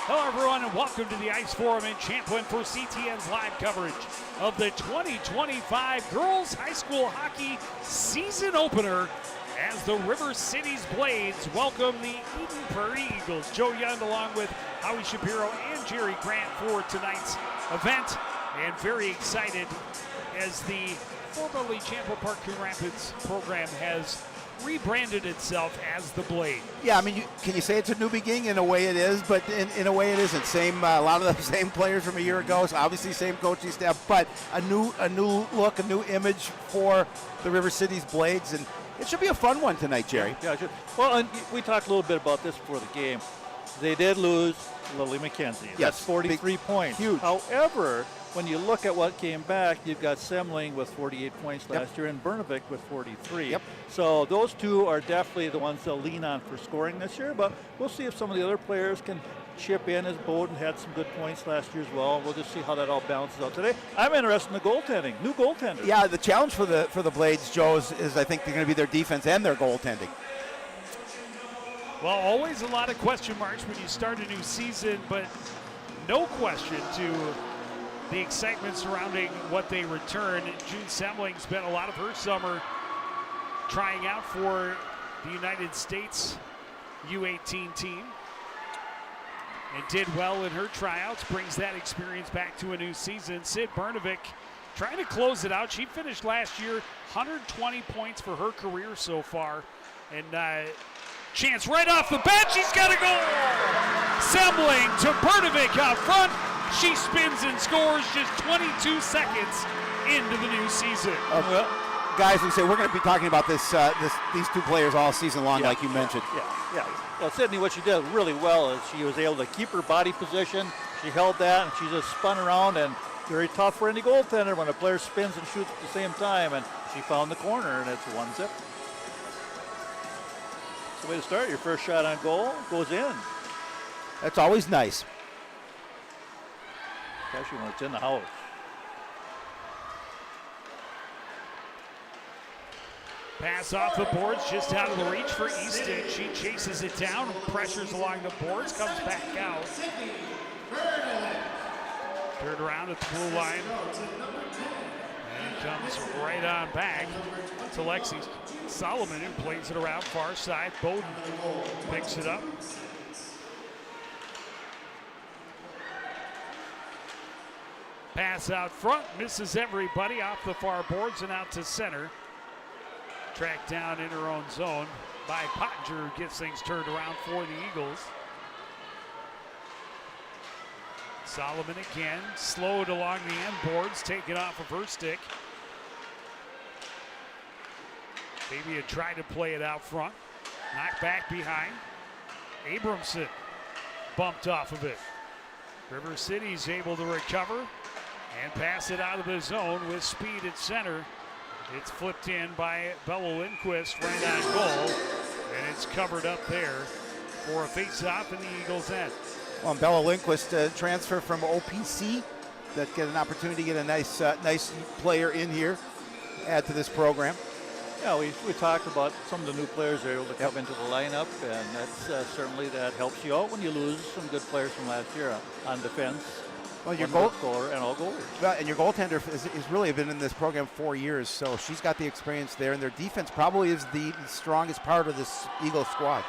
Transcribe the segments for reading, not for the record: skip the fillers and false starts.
Hello, everyone, and welcome to the Ice Forum in Champlin for CTN's live coverage of the 2025 Girls High School Hockey Season Opener as the River Cities Blades welcome the Eden Prairie Eagles. Joe Young along with Howie Shapiro and Jerry Grant for tonight's event, and very excited as the formerly Champlin Park Coon Rapids program has rebranded itself as the Blade. Yeah, I mean, can you say it's a new beginning? In a way it is, but in a way it isn't. A lot of the same players from a year ago, so obviously same coaching staff, but a new look, a new image for the River Cities Blades, and it should be a fun one tonight, Jerry. Yeah, it should. Well, and we talked a little bit about this before the game. They did lose Lily McKenzie. Yes, that's 43 points. Huge. However, when you look at what came back, you've got Semling with 48 points last year and Bernovic with 43. Yep. So those two are definitely the ones they'll lean on for scoring this year, but we'll see if some of the other players can chip in, as Bowden had some good points last year as well. We'll just see how that all balances out today. I'm interested in the goaltending, new goaltender. Yeah, the challenge for the Blades, Joe, is I think they're going to be their defense and their goaltending. Well, always a lot of question marks when you start a new season, but no question to the excitement surrounding what they return. June Semling spent a lot of her summer trying out for the United States U18 team and did well in her tryouts, brings that experience back to a new season. Sid Bernovic trying to close it out. She finished last year 120 points for her career so far, and chance right off the bat, she's got a goal! Semling to Bernovic out front. She spins and scores just 22 seconds into the new season. Well, guys, we say we're going to be talking about these two players all season long, like you mentioned. Yeah. Well, Sydney, what she did really well is she was able to keep her body position. She held that, and she just spun around, and very tough for any goaltender when a player spins and shoots at the same time, and she found the corner, and it's 1-0. It's the way to start. Your first shot on goal goes in. That's always nice. Especially when it's in the house. Pass off the boards, just out of the reach for Easton. She chases it down, pressures along the boards, comes back out. Turned around at the blue line. And comes right on back to Lexi Solomon and plays it around far side. Bowden picks it up. Pass out front, misses everybody off the far boards and out to center. Tracked down in her own zone by Pottinger, who gets things turned around for the Eagles. Solomon again, slowed along the end boards, taken off of her stick. Maybe had tried to play it out front. Knocked back behind. Abramson bumped off of it. River City's able to recover and pass it out of the zone with speed at center. It's flipped in by Bella Lindquist right on goal, and it's covered up there for a face-off in the Eagles' end. Well, Bella Lindquist transfer from OPC that get an opportunity to get a nice player in here, add to this program. Yeah, we talked about some of the new players that are able to come into the lineup, and that's certainly that helps you out when you lose some good players from last year on defense. Well, your goaler and all goalies. And your goaltender is really been in this program 4 years, so she's got the experience there, and their defense probably is the strongest part of this Eagles squad.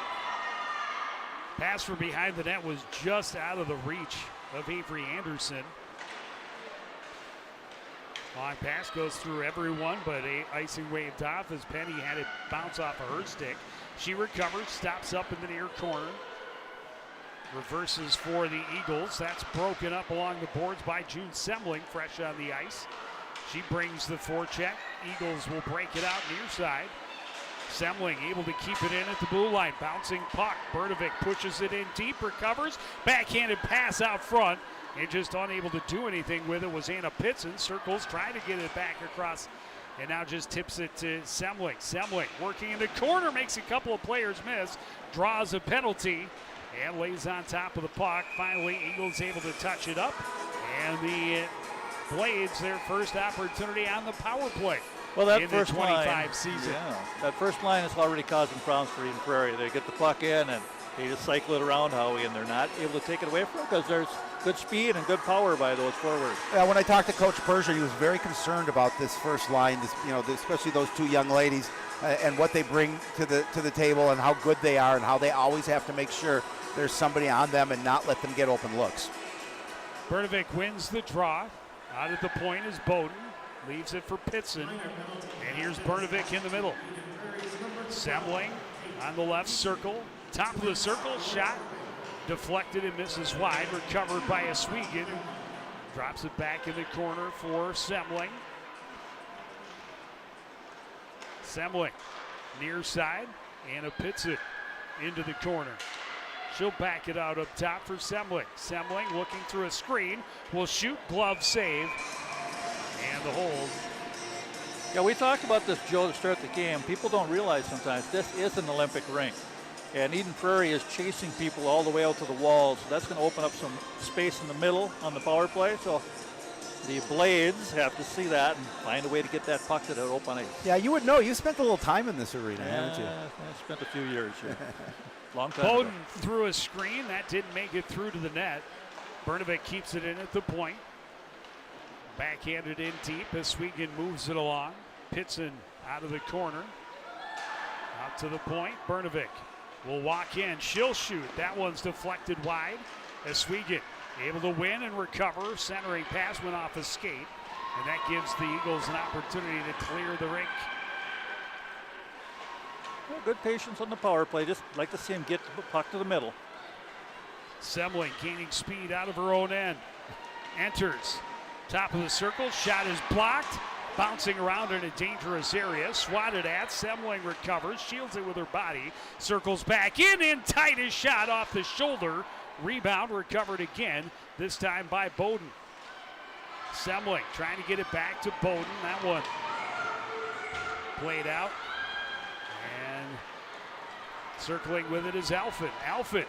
Pass from behind the net was just out of the reach of Avery Anderson. Long pass goes through everyone, but icing waved off as Penny had it bounce off of her stick. She recovers, stops up in the near corner. Reverses for the Eagles. That's broken up along the boards by June Semling, fresh on the ice. She brings the forecheck. Eagles will break it out near side. Semling able to keep it in at the blue line. Bouncing puck. Bernovic pushes it in deep, recovers. Backhanded pass out front. And just unable to do anything with it was Anna Pitson. Circles, trying to get it back across. And now just tips it to Semling. Semling working in the corner, makes a couple of players miss. Draws a penalty. And lays on top of the puck. Finally, Eagles able to touch it up. And the Blades, their first opportunity on the power play. Well, that in first the 25 line, season. Yeah, that first line is already causing problems for Eden Prairie. They get the puck in and they just cycle it around, Howie, and they're not able to take it away from them because there's good speed and good power by those forwards. Yeah, when I talked to Coach Persia, he was very concerned about this first line, especially those two young ladies and what they bring to the table and how good they are and how they always have to make sure there's somebody on them and not let them get open looks. Bernovic wins the draw. Out at the point is Bowden. Leaves it for Pitson. And here's Bernovic in the middle. Semling on the left circle. Top of the circle, shot deflected and misses wide. Recovered by Oswegan. Drops it back in the corner for Semling. Semling near side. Anna Pitson into the corner. She'll back it out up top for Semling. Semling looking through a screen. Will shoot, glove save. And the hold. Yeah, we talked about this, Joe, to start the game. People don't realize sometimes this is an Olympic rink. And Eden Prairie is chasing people all the way out to the walls. So that's going to open up some space in the middle on the power play. So the Blades have to see that and find a way to get that puck to the open ice. Yeah, you would know. You spent a little time in this arena, haven't you? I spent a few years here. Long time Bowden ago. threw a screen. That didn't make it through to the net. Bernovic keeps it in at the point. Backhanded in deep as Oswegan moves it along. Pitson out of the corner. Out to the point. Bernovic will walk in. She'll shoot. That one's deflected wide. Oswegan able to win and recover. Centering pass went off a skate. And that gives the Eagles an opportunity to clear the rink. Well, good patience on the power play. Just like to see him get the puck to the middle. Semling gaining speed out of her own end. Enters. Top of the circle. Shot is blocked. Bouncing around in a dangerous area. Swatted at. Semling recovers. Shields it with her body. Circles back in tight. His shot off the shoulder. Rebound recovered again. This time by Bowden. Semling trying to get it back to Bowden. That one played out. And circling with it is Alford. Alford,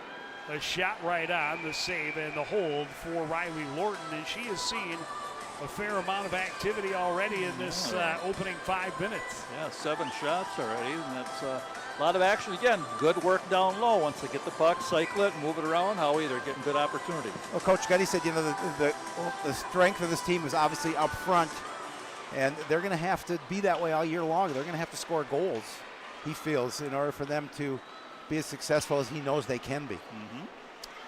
a shot right on the save and the hold for Riley Lorton. And she has seen a fair amount of activity already in this opening 5 minutes. Yeah, 7 shots already, and that's a lot of action. Again, good work down low. Once they get the puck, cycle it, move it around. Howie, they're getting good opportunities. Well, Coach Gutty said, the strength of this team is obviously up front, and they're going to have to be that way all year long. They're going to have to score goals, he feels, in order for them to be as successful as he knows they can be.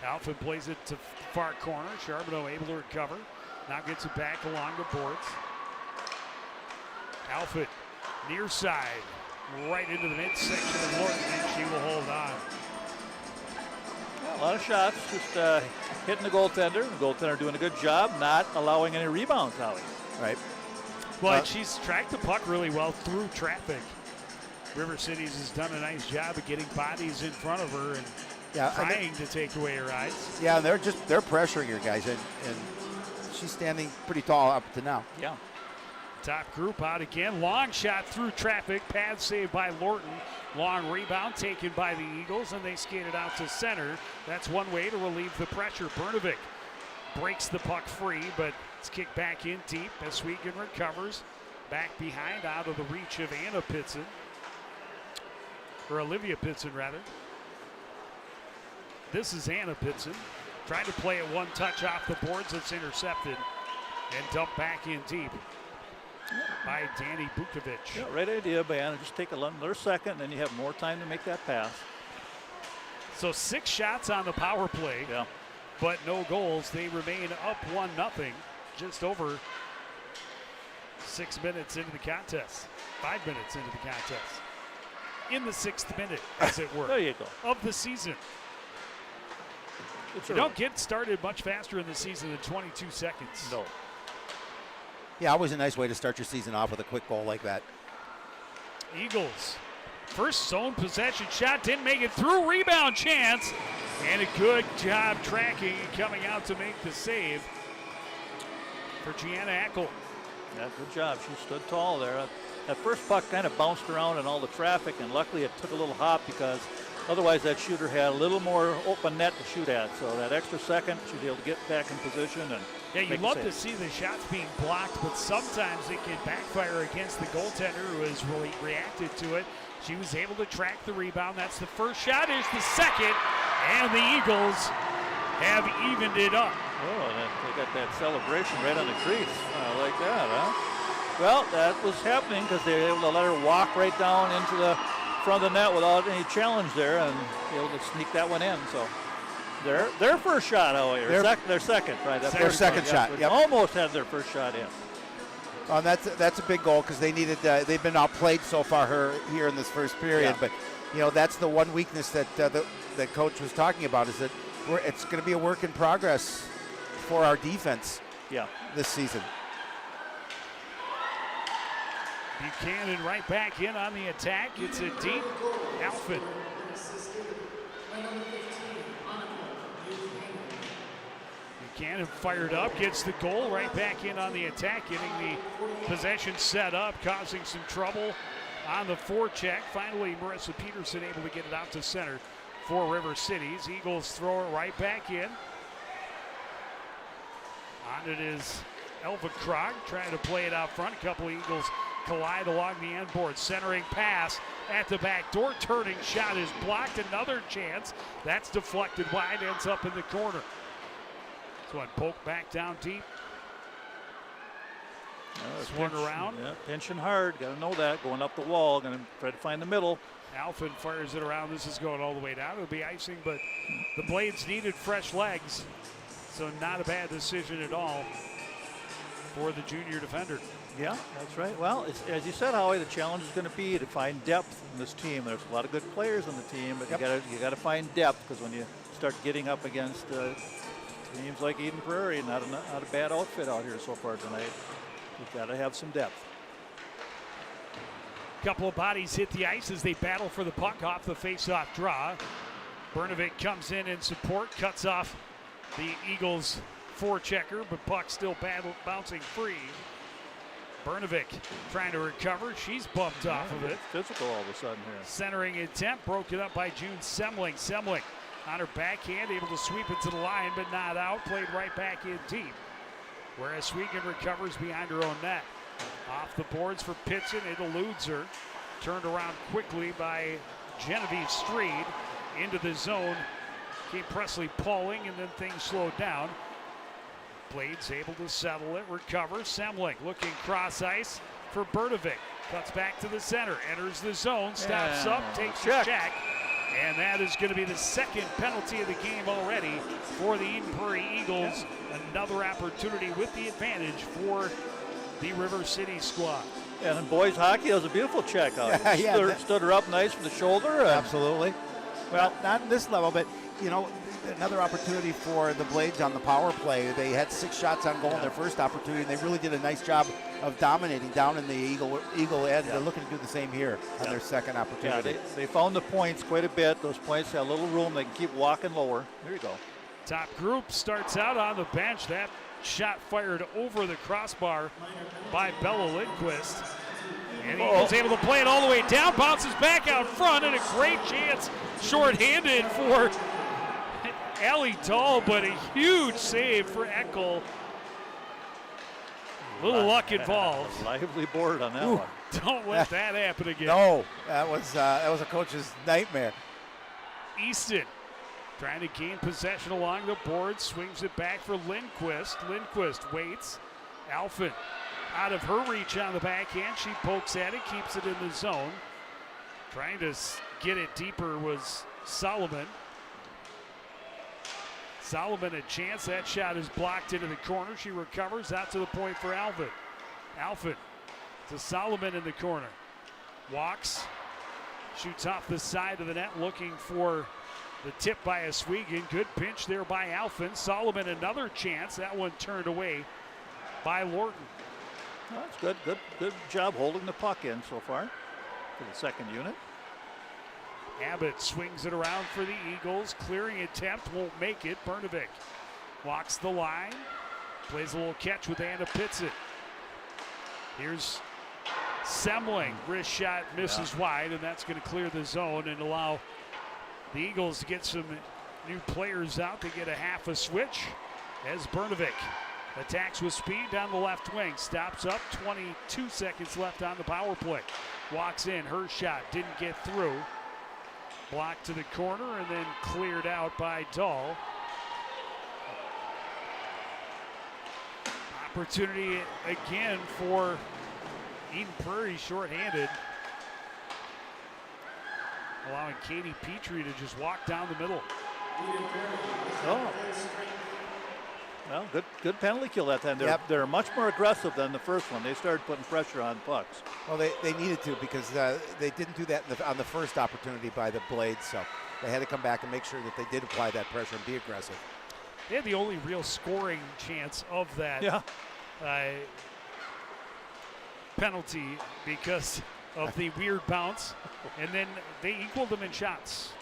Alford plays it to far corner. Charbonneau able to recover. Now gets it back along the boards. Alford near side, right into the midsection of Lorton, and she will hold on. A lot of shots, just hitting the goaltender. The goaltender doing a good job, not allowing any rebounds, Howie. Right. Well, she's tracked the puck really well through traffic. River Cities has done a nice job of getting bodies in front of her and trying to take away her eyes. Yeah, they're pressuring her, guys, and she's standing pretty tall up to now. Yeah. Top group out again. Long shot through traffic. Pad saved by Lorton. Long rebound taken by the Eagles, and they skate it out to center. That's one way to relieve the pressure. Bernovic breaks the puck free, but it's kicked back in deep as Oswegan recovers. Back behind, out of the reach of Anna Pitson. Or Olivia Pitson, rather. This is Anna Pitson. Trying to play it one touch off the boards. It's intercepted and dumped back in deep by Danny Bukovic. Yeah, right idea, man. Just take another second, and then you have more time to make that pass. So 6 shots on the power play, but no goals. They remain up 1-0, just over 6 minutes into the contest. 5 minutes into the contest. In the 6th minute, as it were, there you go, of the season. You don't get started much faster in the season than 22 seconds. No. Yeah, always a nice way to start your season off with a quick goal like that. Eagles, first zone possession shot, didn't make it through, rebound chance, and a good job tracking and coming out to make the save for Gianna Eckel. Yeah, good job. She stood tall there. That first puck kind of bounced around in all the traffic, and luckily it took a little hop because Otherwise, that shooter had a little more open net to shoot at. So that extra second, she'd be able to get back in position and yeah, you make a love save. to see the shots being blocked, but sometimes it can backfire against the goaltender who has really reacted to it. She was able to track the rebound. That's the first shot. Here's the second, and the Eagles have evened it up. Oh, they got that celebration right on the crease. I like that, huh? Well, that was happening because they were able to let her walk right down into the front of the net without any challenge there and be able to sneak that one in. So their first shot, however, their second, right? Their second shot. Yep. Almost had their first shot in. That's a big goal because they needed. They've been outplayed so far here in this first period, Yeah. but that's the one weakness that the coach was talking about is that it's going to be a work in progress for our defense. Yeah. This season. Buchanan right back in on the attack. It's a deep Alfred. Buchanan fired up, gets the goal, right back in on the attack, getting the possession set up, causing some trouble on the forecheck. Finally, Marissa Peterson able to get it out to center for River Cities. Eagles throw it right back in. On it is Elva Krog trying to play it out front. A couple of Eagles collide along the end board. Centering pass at the back door. Turning shot is blocked. Another chance. That's deflected wide. Ends up in the corner. So one poke back down deep. Swung around. Yeah, pinching hard. Got to know that. Going up the wall. Going to try to find the middle. Alfin fires it around. This is going all the way down. It'll be icing, but the Blades needed fresh legs. So not a bad decision at all for the junior defender. Yeah, that's right. Well, as you said, Howie, the challenge is going to be to find depth in this team. There's a lot of good players on the team, but you got to find depth because when you start getting up against teams like Eden Prairie, not a bad outfit out here so far tonight. You've got to have some depth. Couple of bodies hit the ice as they battle for the puck off the face-off draw. Bernovic comes in support, cuts off the Eagles forechecker, but puck still bouncing free. Bernovic trying to recover. She's bumped off of it. Physical all of a sudden here. Centering attempt broken up by June Semling. Semling on her backhand, able to sweep it to the line, but not out. Played right back in deep. Whereas Swegan recovers behind her own net. Off the boards for Pitson. It eludes her. Turned around quickly by Genevieve Streed into the zone. Came Presley Pauling, and then things slowed down. Blades able to settle it, recover. Semling looking cross ice for Bertovic. Cuts back to the center, enters the zone, stops up, takes a check. And that is going to be the second penalty of the game already for the Eden Prairie Eagles. Another opportunity with the advantage for the River City squad. And in boys hockey, it was a beautiful check out. Stood her up nice from the shoulder. Absolutely. Well, not in this level, but another opportunity for the Blades on the power play. They had 6 shots on goal in their first opportunity, and they really did a nice job of dominating down in the Eagle end. They're looking to do the same here on their second opportunity. Yeah, they found the points quite a bit. Those points have a little room. They can keep walking lower. There you go. Top group starts out on the bench. That shot fired over the crossbar by Bella Lindquist. And he was able to play it all the way down, bounces back out front, and a great chance shorthanded for Allie Dahl, but a huge save for Eckel. Little luck involved. Lively board on that one. Don't let that happen again. No, that was a coach's nightmare. Easton trying to gain possession along the board, swings it back for Lindquist. Lindquist waits. Alfin out of her reach on the backhand. She pokes at it, keeps it in the zone. Trying to get it deeper was Solomon. Solomon a chance. That shot is blocked into the corner. She recovers out to the point for Alvin. Alfin to Solomon in the corner. Walks. Shoots off the side of the net looking for the tip by Oswego. Good pinch there by Alfin. Solomon another chance. That one turned away by Lorton. Well, that's good job holding the puck in so far for the second unit. Abbott swings it around for the Eagles. Clearing attempt, won't make it. Bernovic walks the line. Plays a little catch with Anna Pitson. Here's Semling. Wrist shot misses wide, and that's going to clear the zone and allow the Eagles get some new players out. They get a half a switch as Brnovic attacks with speed down the left wing. Stops up, 22 seconds left on the power play. Walks in, her shot didn't get through. Blocked to the corner and then cleared out by Dahl. Opportunity again for Eden Prairie, shorthanded. Allowing Katie Petrie to just walk down the middle. Oh. Well, good penalty kill that time. They're much more aggressive than the first one. They started putting pressure on pucks. Well, they needed to because they didn't do that on the first opportunity by the Blades, so they had to come back and make sure that they did apply that pressure and be aggressive. They had the only real scoring chance of that penalty because of the weird bounce, and then they equaled them in shots.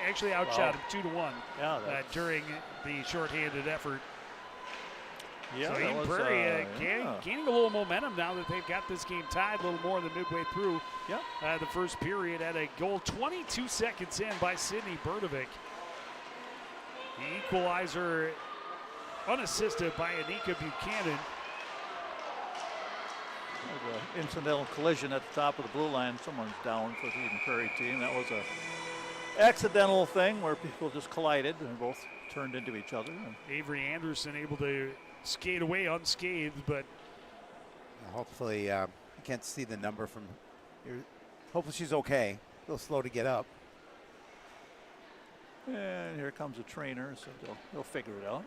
Actually outshot them 2-1 during the shorthanded effort. Yeah, so Eden Prairie gaining a little momentum now that they've got this game tied a little more than midway through the first period at a goal 22 seconds in by Sydney Brnovic. The equalizer unassisted by Anika Buchanan. An incidental collision at the top of the blue line. Someone's down for the Eden Prairie team. That was a accidental thing where people just collided and both turned into each other. Avery Anderson able to skate away unscathed, but hopefully you can't see the number from here. Hopefully she's okay. A little slow to get up. And here comes a trainer, so they'll figure it out.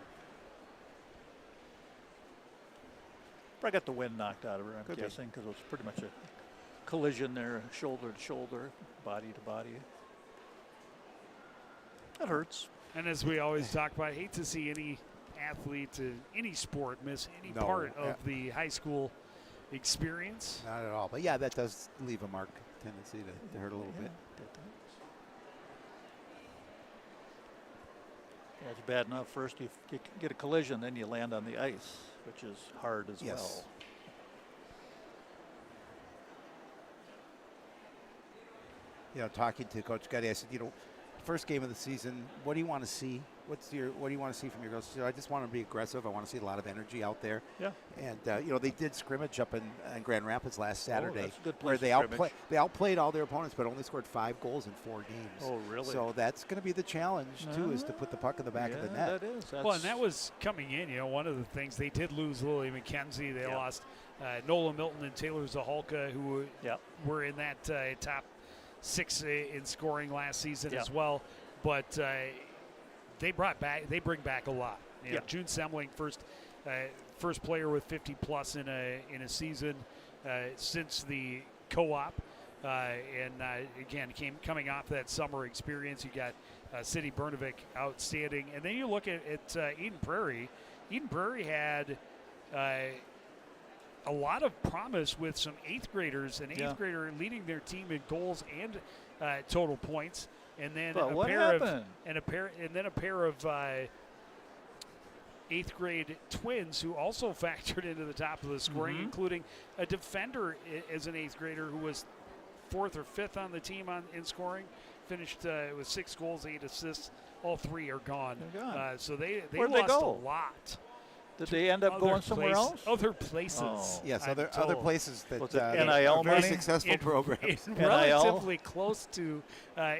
Probably got the wind knocked out of her, I'm guessing, because it was pretty much a collision there, shoulder to shoulder, body to body. That hurts. And as we always talk about, I hate to see any athlete in any sport miss any part of the high school experience. Not at all. But yeah, that does leave a mark, tendency to hurt a little bit. Yeah, it's bad enough. First you get a collision, then you land on the ice, which is hard as well. You know, talking to Coach Gutty, I said, first game of the season, what do you want to see? What do you want to see from your girls? I just want to be aggressive. I want to see a lot of energy out there. Yeah. And they did scrimmage up in Grand Rapids last Saturday, that's a good where place they outplayed all their opponents, but only scored 5 goals in 4 games. Oh, really? So that's going to be the challenge too, is to put the puck in the back of the net. That is. Well, and that was coming in. One of the things they did lose Lily McKenzie. They lost Nola Milton and Taylor Zahalka, who were in that top 6 in scoring last season as well. But they bring back a lot. June Semling, first player with 50 plus in a season since the co-op, and again coming off that summer experience. You got Sydney Brnovic, outstanding, and then you look at Eden Prairie. Eden Prairie had a lot of promise with some 8th graders, an 8th grader leading their team in goals and total points. And then a pair of 8th grade twins who also factored into the top of the scoring, including a defender as an 8th grader who was 4th or 5th on the team in scoring. Finished with 6 goals, 8 assists. All 3 are gone. So they lost a lot. Did they end up going somewhere else? Other places. Oh. Yes, other places that NIL very money? successful programs. In relatively close to,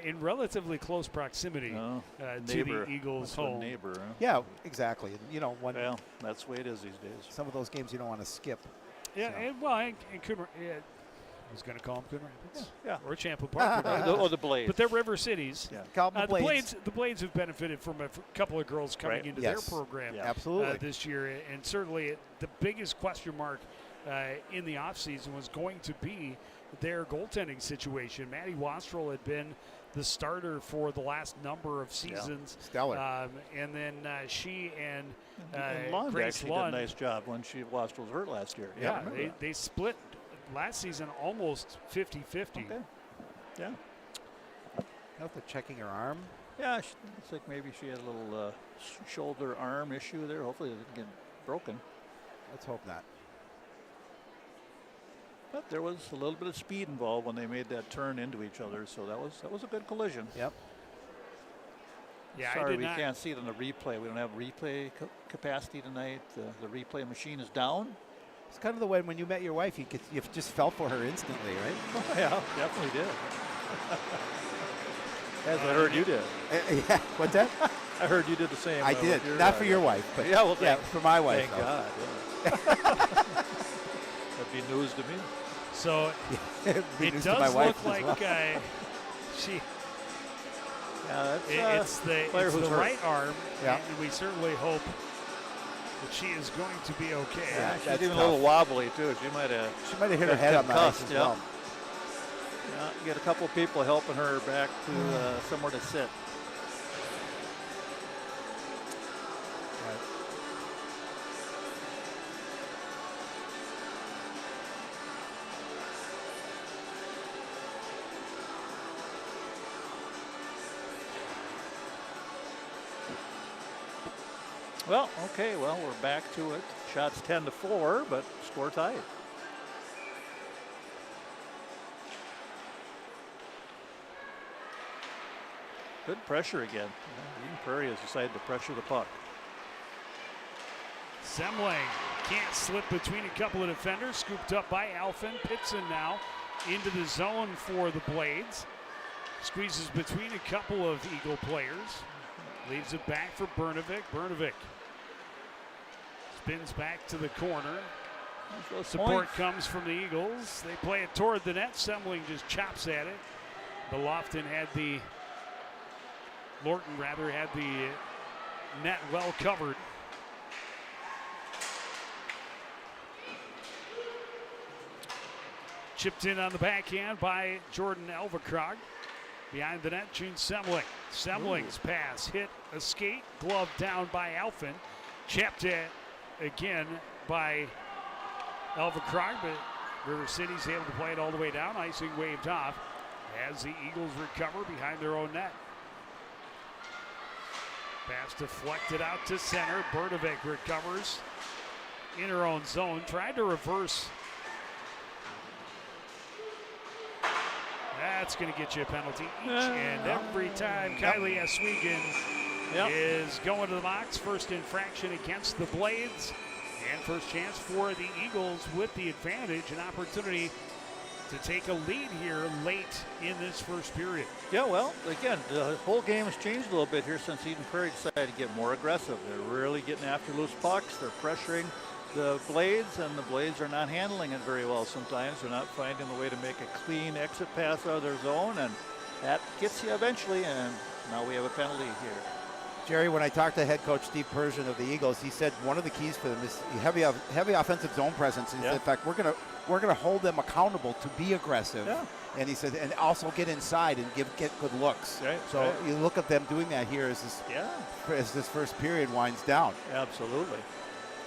in relatively close proximity to the Eagles' home. Neighbor. Huh? Yeah, exactly. Well, that's the way it is these days. Some of those games you don't want to skip. Yeah, so. and Coon, I was going to call them Coon Rapids. Yeah. Or Champlin Park. Or the Blades. But they're River Cities. Yeah. Call them the Blades. The Blades have benefited from a couple of girls coming into their program absolutely. This year. And certainly the biggest question mark in the offseason was going to be their goaltending situation. Maddie Wastrel had been the starter for the last number of seasons. Stellar. And then she and Lund Grace actually Lund did a nice job when Wastrel was hurt last year. Yeah, they split last season almost 50-50. Okay. Yeah. They're checking her arm. Yeah, it's like maybe she had a little shoulder arm issue there. Hopefully it didn't get broken. Let's hope not. But there was a little bit of speed involved when they made that turn into each other, so that was a good collision. Yep. Yeah, I Sorry, did we not. can't see it on the replay. We don't have replay capacity tonight. The replay machine is down. It's kind of the way when you met your wife, you just fell for her instantly, right? Oh, yeah, definitely did. As I heard you did. Yeah, what's that? I heard you did the same. I did, not for your wife, but yeah, well, for my wife. Thank God. Yeah. That'd be news to me. So It'd be it news does to my wife look as like well. she. Yeah, It's the player who's hurt. right arm, Yeah. and we certainly hope that she is going to be okay. Yeah. She's That's even tough. a little wobbly too. She might have hit her head on the ice concussed, as yeah. well. Yeah, get a couple of people helping her back to somewhere to sit. Well, okay, well, we're back to it. Shots 10-4, but score tied. Good pressure again. Prairie has decided to pressure the puck. Semling can't slip between a couple of defenders. Scooped up by Alphen. Pitson now into the zone for the Blades. Squeezes between a couple of Eagle players. Leaves it back for Brnovic. Brnovic spins back to the corner. Support comes from the Eagles. They play it toward the net. Semling just chops at it. The Lofton had the Lorton rather had the net well covered. Chipped in on the backhand by Jordan Elvacrog. Behind the net, June Semling. Semling's pass hit a skate, glove down by Alphen. Chipped it again by Elvacrog, but River City's able to play it all the way down. Icing waved off as the Eagles recover behind their own net. Pass deflected out to center. Brnovic recovers in her own zone. Tried to reverse. That's going to get you a penalty each and every time. Kylie Oswego is going to the box. First infraction against the Blades. And first chance for the Eagles with the advantage. An opportunity to take a lead here late in this first period. Yeah, well, again, the whole game has changed a little bit here since Eden Prairie decided to get more aggressive. They're really getting after loose pucks. They're pressuring the Blades, and the Blades are not handling it very well sometimes. They're not finding the way to make a clean exit pass out of their zone, and that gets you eventually, and now we have a penalty here. Jerry, when I talked to head coach Steve Persian of the Eagles, he said one of the keys for them is heavy offensive zone presence. And he said, in fact, we're gonna hold them accountable to be aggressive. Yeah. And he said, and also get inside and get good looks. Right, so you look at them doing that here as this first period winds down. Absolutely.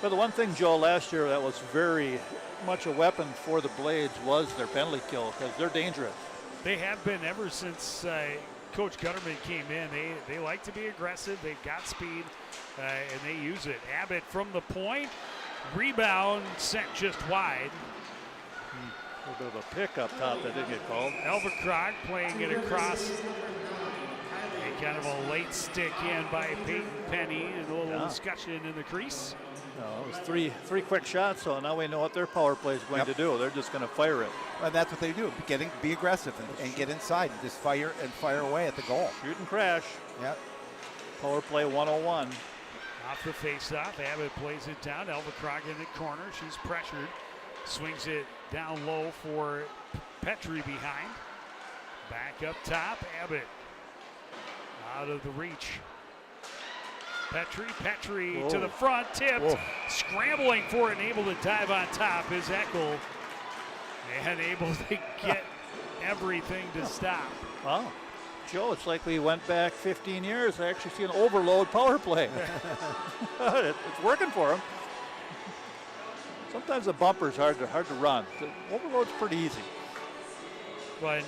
But the one thing, Joe, last year that was very much a weapon for the Blades was their penalty kill, because they're dangerous. They have been ever since Coach Gutterman came in. They like to be aggressive. They've got speed, and they use it. Abbott from the point. Rebound sent just wide. A little bit of a pick up top that didn't get called. Elvacrog playing it across. A kind of a late stick in by Peyton Penny, and a little discussion in the crease. No, it was three quick shots, so now we know what their power play is going to do. They're just going to fire it. And that's what they do, be aggressive and get inside and just fire away at the goal. Shoot and crash. Yep. Power play 101. Off the face-off, Abbott plays it down. Elvacrog in the corner. She's pressured. Swings it down low for Petrie behind. Back up top, Abbott. Out of the reach. Petrie to the front, tipped, scrambling for it and able to dive on top is Eckel. And able to get everything to stop. Wow. Joe, it's like we went back 15 years. I actually see an overload power play. It's working for him. Sometimes the bumper's hard to run. The overload's pretty easy. But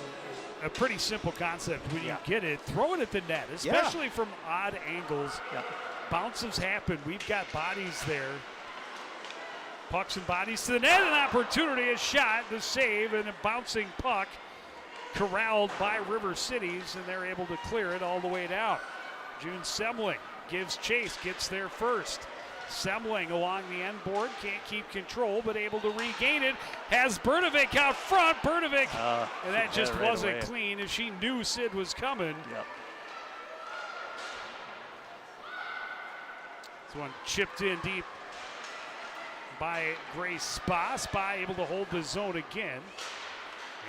a pretty simple concept. When you get it, throw it at the net, especially from odd angles. Yeah. Bounces happen. We've got bodies there. Pucks and bodies to the net. An opportunity, a shot, the save, and a bouncing puck corralled by River Cities, and they're able to clear it all the way down. June Semling gives chase, gets there first. Semling along the end board, can't keep control, but able to regain it. Has Bernovic out front. Bernovic, and that just right wasn't away. clean as she knew Sid was coming. Yep. This one chipped in deep by Grace Spa. Spa able to hold the zone again.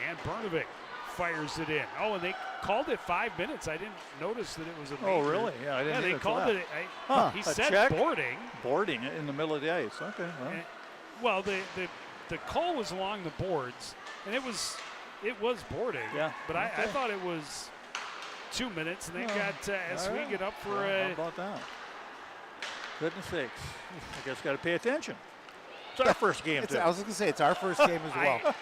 And Bernovic fires it in. Oh, and they called it 5 minutes. I didn't notice that it was a major. Oh, really? Yeah, I didn't Yeah, they either called for it. that. He A said check? boarding. Boarding in the middle of the ice. Okay. Well. And, well, the call was along the boards, and it was boarding. Yeah, But I okay. thought it was 2 minutes, and they got all Swing right. it up for Well, a. how about that? Goodness sakes. I guess got to pay attention. It's our first game, too. I was going to say, it's our first game as well.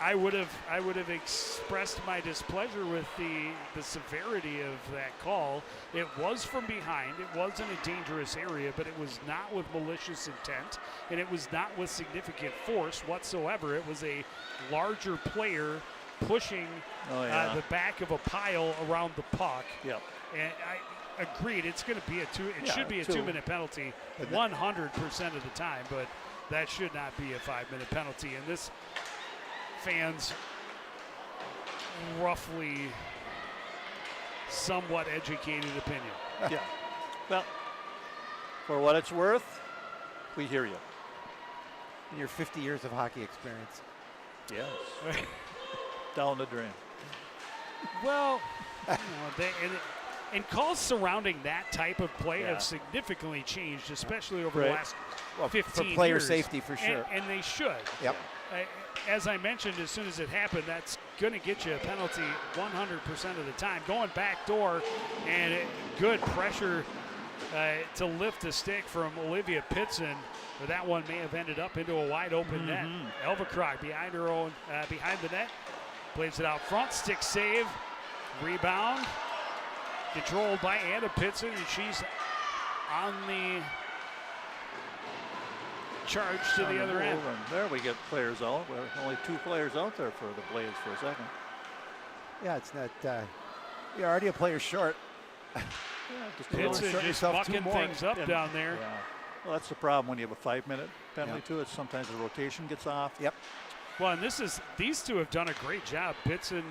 I would have expressed my displeasure with the severity of that call. It was from behind. It was in a dangerous area, but it was not with malicious intent, and it was not with significant force whatsoever. It was a larger player pushing the back of a pile around the puck. Yep. And I agreed. It's going to be should be a 2. 2-minute penalty 100% of the time, but that should not be a 5-minute penalty. And this fans roughly somewhat educated opinion. Yeah. Well, for what it's worth, we hear you. In your 50 years of hockey experience. Yes. Down the drain. Well, and calls surrounding that type of play have significantly changed, especially over the last 15 for player years. safety, for sure. And they should. Yep. As I mentioned, as soon as it happened, that's going to get you a penalty 100% of the time. Going back door, and good pressure to lift the stick from Olivia Pitson, but that one may have ended up into a wide open net. Elva Krog behind her own, behind the net, plays it out front, stick save, rebound, controlled by Anna Pitson, and she's on the charge to the other end. And there we get players out. Well, only 2 players out there for the Blades for a second. Yeah, it's not. You're already a player short. Just Pitson short just yourself 2 mucking more. things up down there. Yeah. Well, that's the problem when you have a 5-minute penalty to it. Sometimes the rotation gets off. Yep. Well, and these two have done a great job, Pitson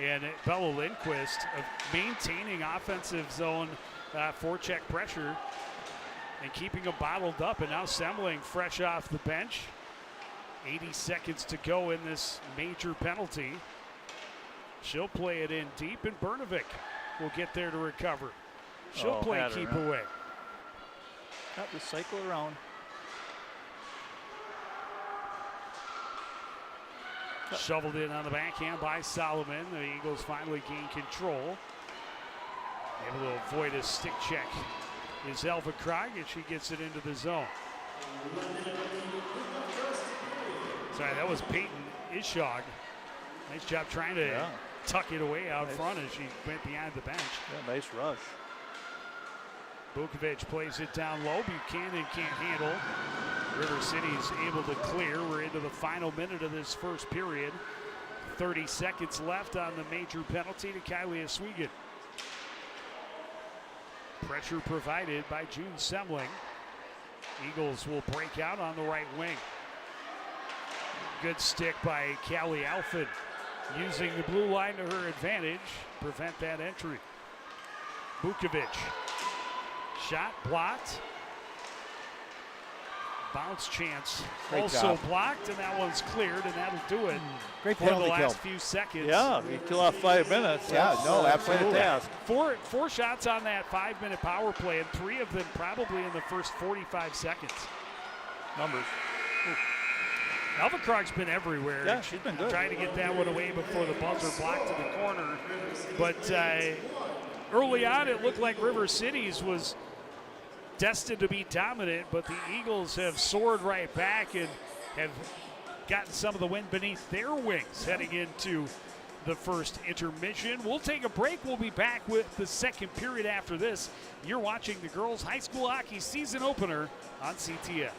and Bella Lindquist, of maintaining offensive zone forecheck pressure and keeping them bottled up. And now Semling fresh off the bench. 80 seconds to go in this major penalty. She'll play it in deep, and Bernovic will get there to recover. She'll play had her, keep huh? away. Got to cycle around. Shoveled in on the backhand by Solomon. The Eagles finally gain control. Able to avoid a stick check is Elva Krog, and she gets it into the zone. Sorry, that was Peyton Ishog. Nice job trying to tuck it away out front as she went behind the bench. Yeah, nice rush. Bukovic plays it down low. Buchanan can't handle. River City's able to clear. We're into the final minute of this first period. 30 seconds left on the major penalty to Kylie Oswego. Pressure provided by June Semling. Eagles will break out on the right wing. Good stick by Callie Alford, using the blue line to her advantage. Prevent that entry. Bukovic. Shot blocked. Bounce chance Great also job. blocked, and that one's cleared, and that'll do it Great for the penalty last kill. few seconds. Yeah, you kill off 5 minutes. Yeah, That's, no, absolutely. fantastic. Four shots on that 5-minute power play, and 3 of them probably in the first 45 seconds. Numbers. Elva Krog's been everywhere. Yeah, she's been good. Trying to get that one away before the buzzer blocked to the corner. But early on, it looked like River Cities was destined to be dominant, but the Eagles have soared right back and have gotten some of the wind beneath their wings heading into the first intermission. We'll take a break. We'll be back with the second period after this. You're watching the girls' high school hockey season opener on CTN.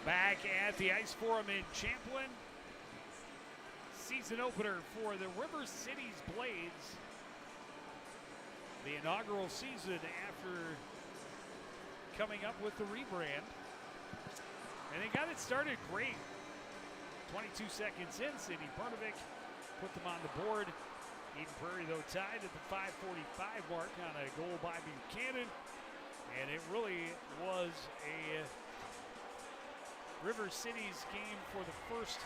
Back at the Ice Forum in Champlin. Season opener for the River Cities Blades. The inaugural season after coming up with the rebrand. And they got it started great. 22 seconds in, Cindy Bernovic put them on the board. Eden Prairie, though, tied at the 5:45 mark on a goal by Buchanan. And it really was a River Cities game for the first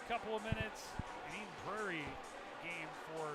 couple of minutes, and Eden Prairie game for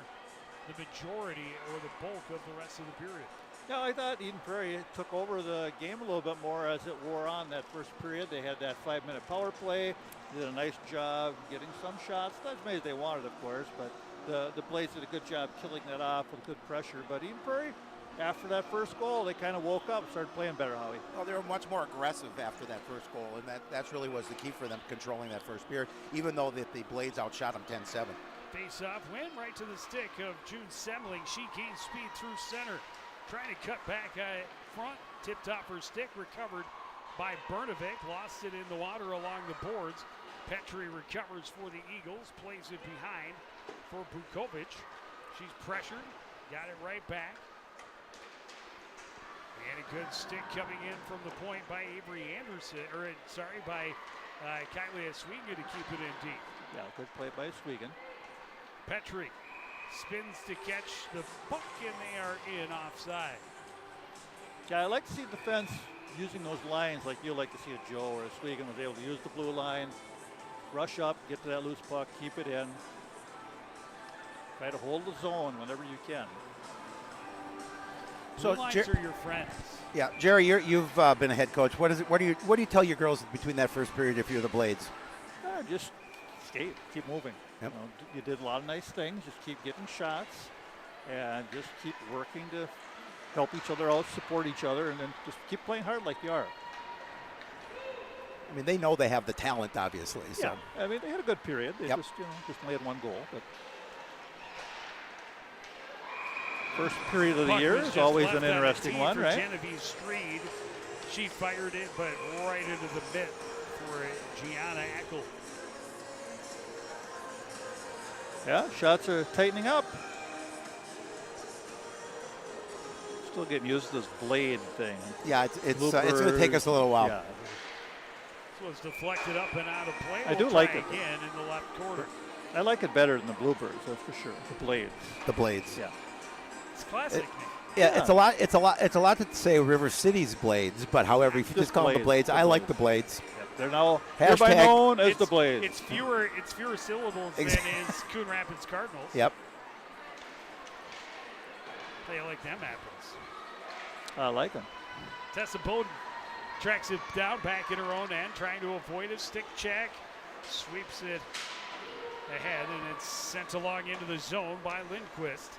the majority or the bulk of the rest of the period. Yeah, I thought Eden Prairie took over the game a little bit more as it wore on that first period. They had that 5-minute power play, did a nice job getting some shots. Not as many as they wanted, of course, but the Blades did a good job killing that off with good pressure. But Eden Prairie, after that first goal, they kind of woke up and started playing better, Howie. Well, they were much more aggressive after that first goal, and that's really was the key for them controlling that first period, even though the Blades outshot them 10-7. Face-off win right to the stick of June Semling. She gains speed through center, trying to cut back front, tipped off her stick, recovered by Bernovic, lost it in the water along the boards. Petrie recovers for the Eagles, plays it behind for Bukovic. She's pressured, got it right back. And a good stick coming in from the point by Avery Anderson, by Kylie Oswego to keep it in deep. Yeah, good play by Oswego. Petrie spins to catch the puck, and they are in offside. Yeah, I like to see defense using those lines like you like to see a Joe or a Oswego was able to use the blue line, rush up, get to that loose puck, keep it in. Try to hold the zone whenever you can. Blue lines are your friends. Yeah, Jerry, you've been a head coach. What do you tell your girls between that first period if you're the Blades? Just skate, keep moving. Yep. You know, you did a lot of nice things. Just keep getting shots, and just keep working to help each other out, support each other, and then just keep playing hard like you are. I mean, they know they have the talent, obviously. So. Yeah, I mean, they had a good period. They Yep. just only had one goal, but. First period of the year is always an interesting one, right? Genevieve Streed, she fired it, but right into the mitt for Gianna Eckel. Yeah, shots are tightening up. Still getting used to this blade thing. Yeah, it's going to take us a little while. Yeah. This was deflected up and out of play. I do like it again in the left corner. I like it better than the Bluebirds, that's for sure. The Blades. The Blades. Yeah. It's classic. Yeah, it's a lot to say River City's Blades, but however, if you just call them the Blades, I like the Blades. Yep. They're now Hashtag, hereby known as the Blades. It's fewer syllables than is Coon Rapids Cardinals. Yep. Play like them apples. I like them. Tessa Bowden tracks it down back in her own end, trying to avoid a stick check. Sweeps it ahead, and it's sent along into the zone by Lindquist.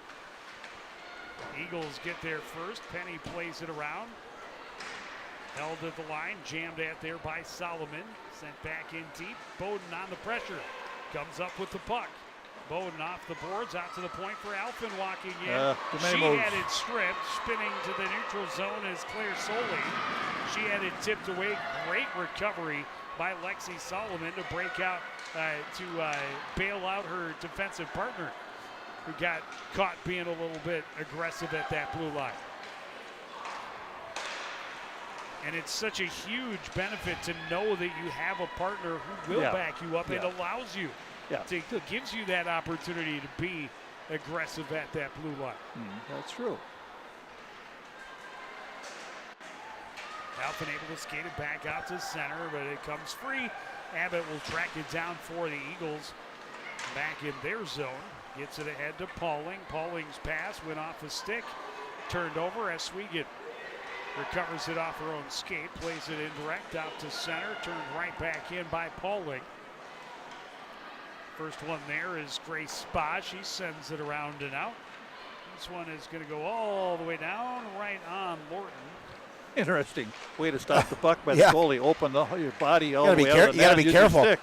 Eagles get there first. Penny plays it around. Held at the line, jammed at there by Solomon. Sent back in deep. Bowden on the pressure. Comes up with the puck. Bowden off the boards, out to the point for Alphin walking in. She had it stripped, spinning to the neutral zone as Claire Soley. She had it tipped away. Great recovery by Lexi Solomon to break out, to bail out her defensive partner, who got caught being a little bit aggressive at that blue line. And it's such a huge benefit to know that you have a partner who will back you up and allows you to gives you that opportunity to be aggressive at that blue line. That's true. Alphin able to skate it back out to center, but it comes free. Abbott will track it down for the Eagles back in their zone. Gets it ahead to Pauling. Pauling's pass went off the stick, turned over as Swegan recovers it off her own skate, plays it indirect out to center, turned right back in by Pauling. First one there is Grace Spa. She sends it around and out. This one is going to go all the way down, right on Lorton. Interesting way to stop the puck by the goalie. Open your body all the way out. You got to be careful. Stick.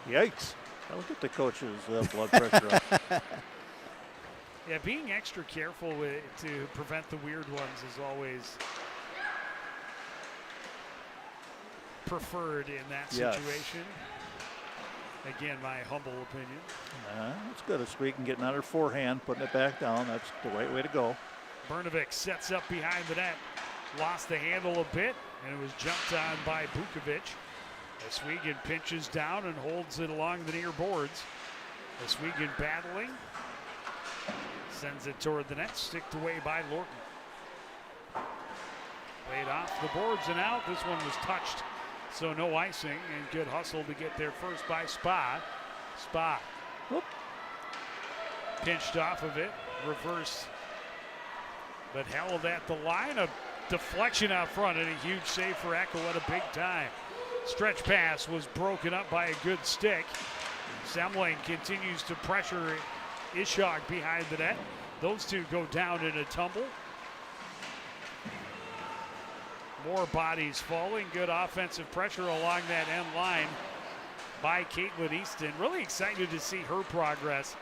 Yikes. That'll get the coach's blood pressure up. Yeah, being extra careful to prevent the weird ones is always preferred in that Yes. situation. Again, my humble opinion. That's good. A squeak and getting on her forehand, putting it back down. That's the right way to go. Brnovic sets up behind the net. Lost the handle a bit, and it was jumped on by Bukovic. Oswegan pinches down and holds it along the near boards. Oswegan battling. Sends it toward the net, sticked away by Lorton. Played off the boards and out. This one was touched, so no icing, and good hustle to get there first by Spa. Spa Whoop. pinched off of it, reversed, but held at the line. A deflection out front and a huge save for Eckel at a big time. Stretch pass was broken up by a good stick. Semling continues to pressure Ishak behind the net. Those two go down in a tumble. More bodies falling. Good offensive pressure along that end line by Caitlin Easton. Really excited to see her progress.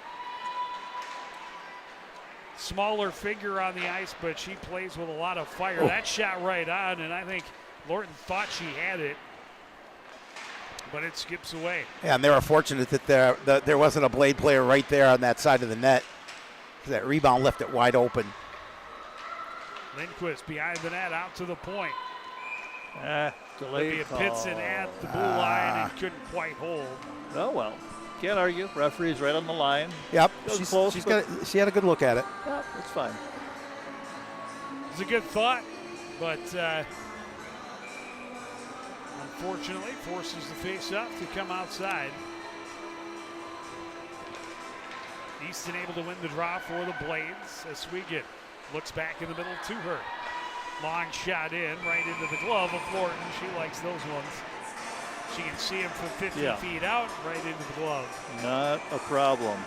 Smaller figure on the ice, but she plays with a lot of fire. Oh. That shot right on, and I think Lorton thought she had it, but it skips away. Yeah, and they were fortunate that there wasn't a Blade player right there on that side of the net. That rebound left it wide open. Lindquist behind the net, out to the point. Delayed Olivia call. Pitson at the blue line and couldn't quite hold. Oh, well. Can't argue. Referee's right on the line. Yep, It was close, she had a good look at it. Yeah, it's fine. It's a good thought, but unfortunately forces the face-off to come outside. Easton able to win the draw for the Blades. Oswegan looks back in the middle to her. Long shot in, right into the glove of Lorton. She likes those ones. She can see him from 50 feet out, right into the glove. Not a problem.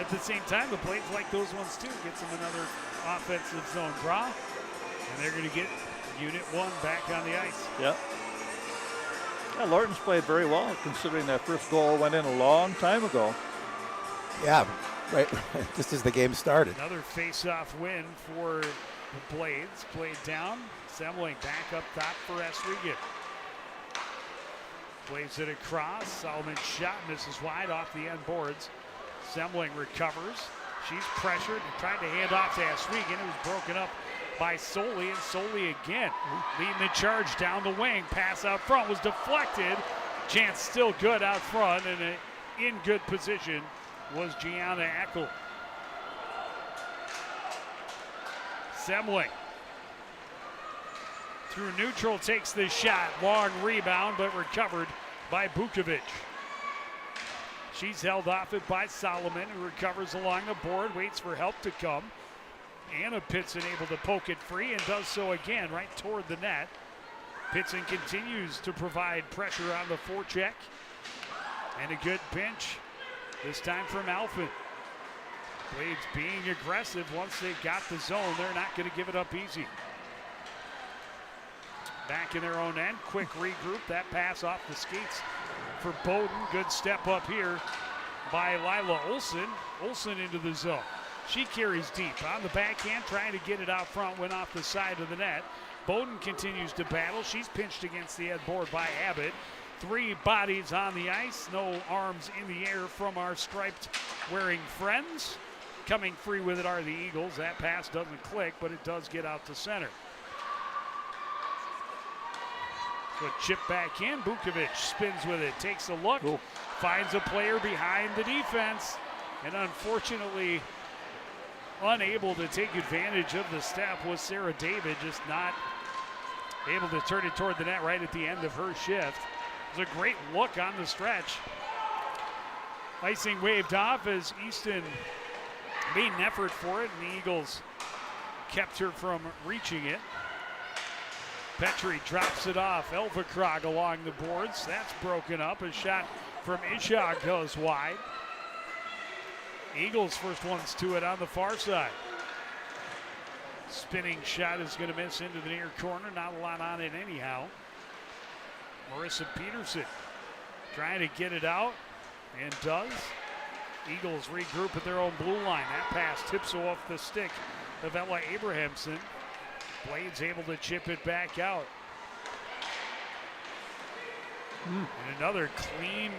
At the same time, the Blades like those ones too. Gets them another offensive zone draw, and they're going to get Unit 1 back on the ice. Yep. Yeah, Lorton's played very well, considering that first goal went in a long time ago. Yeah, right. Just as the game started. Another face-off win for the Blades. Played down. Semling back up top for Oswegan. Plays it across. Solomon shot misses wide off the end boards. Semling recovers. She's pressured and tried to hand off to Oswegan. It was broken up by Soley, and Soley again leading the charge down the wing. Pass out front was deflected. Chance still good out front, and in good position was Gianna Eckel. Semling through neutral takes this shot. Long rebound, but recovered by Bukovic. She's held off it by Solomon, who recovers along the board, waits for help to come. Anna Pitson able to poke it free and does so again right toward the net. Pitson continues to provide pressure on the forecheck. And a good pinch, this time from Alphen. Blades being aggressive once they've got the zone. They're not going to give it up easy. Back in their own end, quick regroup. That pass off the skates for Bowden. Good step up here by Lila Olsen. Olsen into the zone. She carries deep on the backhand, trying to get it out front, went off the side of the net. Bowden continues to battle. She's pinched against the headboard by Abbott. Three bodies on the ice, no arms in the air from our striped wearing friends. Coming free with it are the Eagles. That pass doesn't click, but it does get out to center. So chip back in. Bukovic spins with it, takes a look, finds a player behind the defense, and unfortunately unable to take advantage of the step was Sarah David, just not able to turn it toward the net right at the end of her shift. It was a great look on the stretch. Icing waved off as Easton made an effort for it, and the Eagles kept her from reaching it. Petrie drops it off. Elvakrog along the boards. That's broken up. A shot from Ishak goes wide. Eagles first ones to it on the far side. Spinning shot is going to miss into the near corner. Not a lot on it anyhow. Marissa Peterson trying to get it out and does. Eagles regroup at their own blue line. That pass tips off the stick of Ella Abrahamson. Blades able to chip it back out. And another clean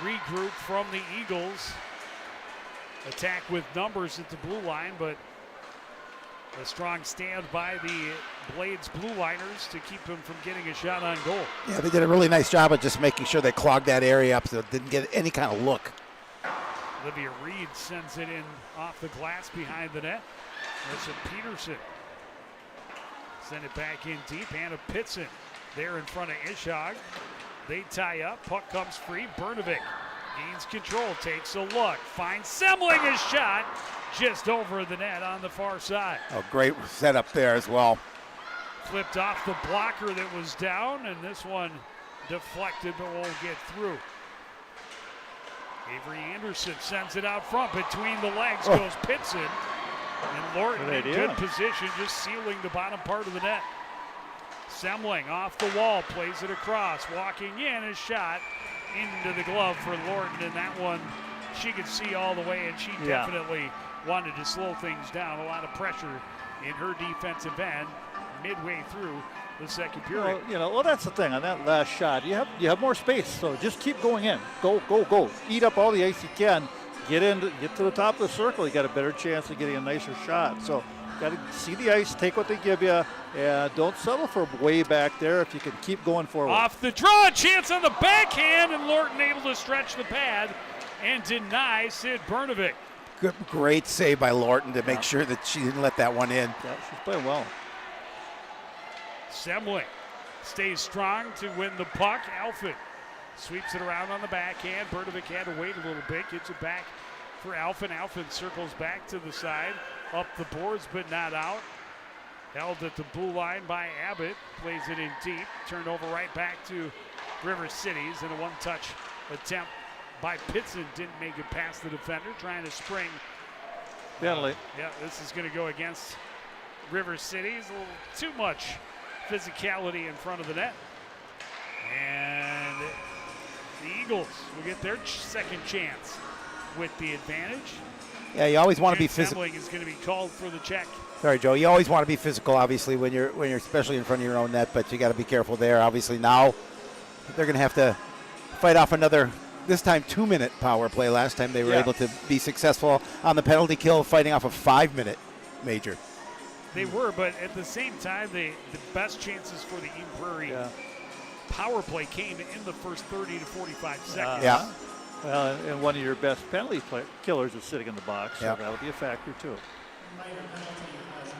regroup from the Eagles. Attack with numbers at the blue line, but a strong stand by the Blades blue liners to keep them from getting a shot on goal. Yeah, they did a really nice job of just making sure they clogged that area up so it didn't get any kind of look. Olivia Reed sends it in off the glass behind the net. There's a Peterson. Send it back in deep. Anna Pitson there in front of Ishog. They tie up. Puck comes free. Bernovic gains control, takes a look, finds Semling a shot just over the net on the far side. Oh, great setup there as well. Flipped off the blocker that was down, and this one deflected but won't get through. Avery Anderson sends it out front. Between the legs goes Pitson. And Lorton in good position, just sealing the bottom part of the net. Semling off the wall, plays it across. Walking in, a shot into the glove for Lorton. And that one, she could see all the way, and she definitely wanted to slow things down. A lot of pressure in her defensive end midway through the second period. Well, that's the thing on that last shot. You have more space, so just keep going in. Go. Eat up all the ice you can. Get to the top of the circle. You got a better chance of getting a nicer shot. So got to see the ice, take what they give you, and don't settle for way back there if you can keep going forward. Off the draw, chance on the backhand, and Lorton able to stretch the pad and deny Sid Bernovic. Great save by Lorton to make sure that she didn't let that one in. Yeah, she's playing well. Semling stays strong to win the puck. Alford sweeps it around on the backhand. Bernovic had to wait a little bit. Gets it back for Alford. Alford circles back to the side. Up the boards, but not out. Held at the blue line by Abbott. Plays it in deep. Turned over right back to River Cities. And a one-touch attempt by Pitson. Didn't make it past the defender. Trying to spring. Penalty. This is going to go against River Cities. A little too much physicality in front of the net. And the Eagles will get their second chance with the advantage. Yeah, you always want to be physical. Semling is going to be called for the check. Sorry, Joe. You always want to be physical, obviously, when you're especially in front of your own net. But you got to be careful there. Obviously, now they're going to have to fight off another, this time 2-minute power play. Last time they were able to be successful on the penalty kill, fighting off a 5-minute major. They were, but at the same time, the best chances for the Eden Prairie power play came in the first 30 to 45 seconds. Well, and one of your best penalty killers is sitting in the box, so that'll be a factor too.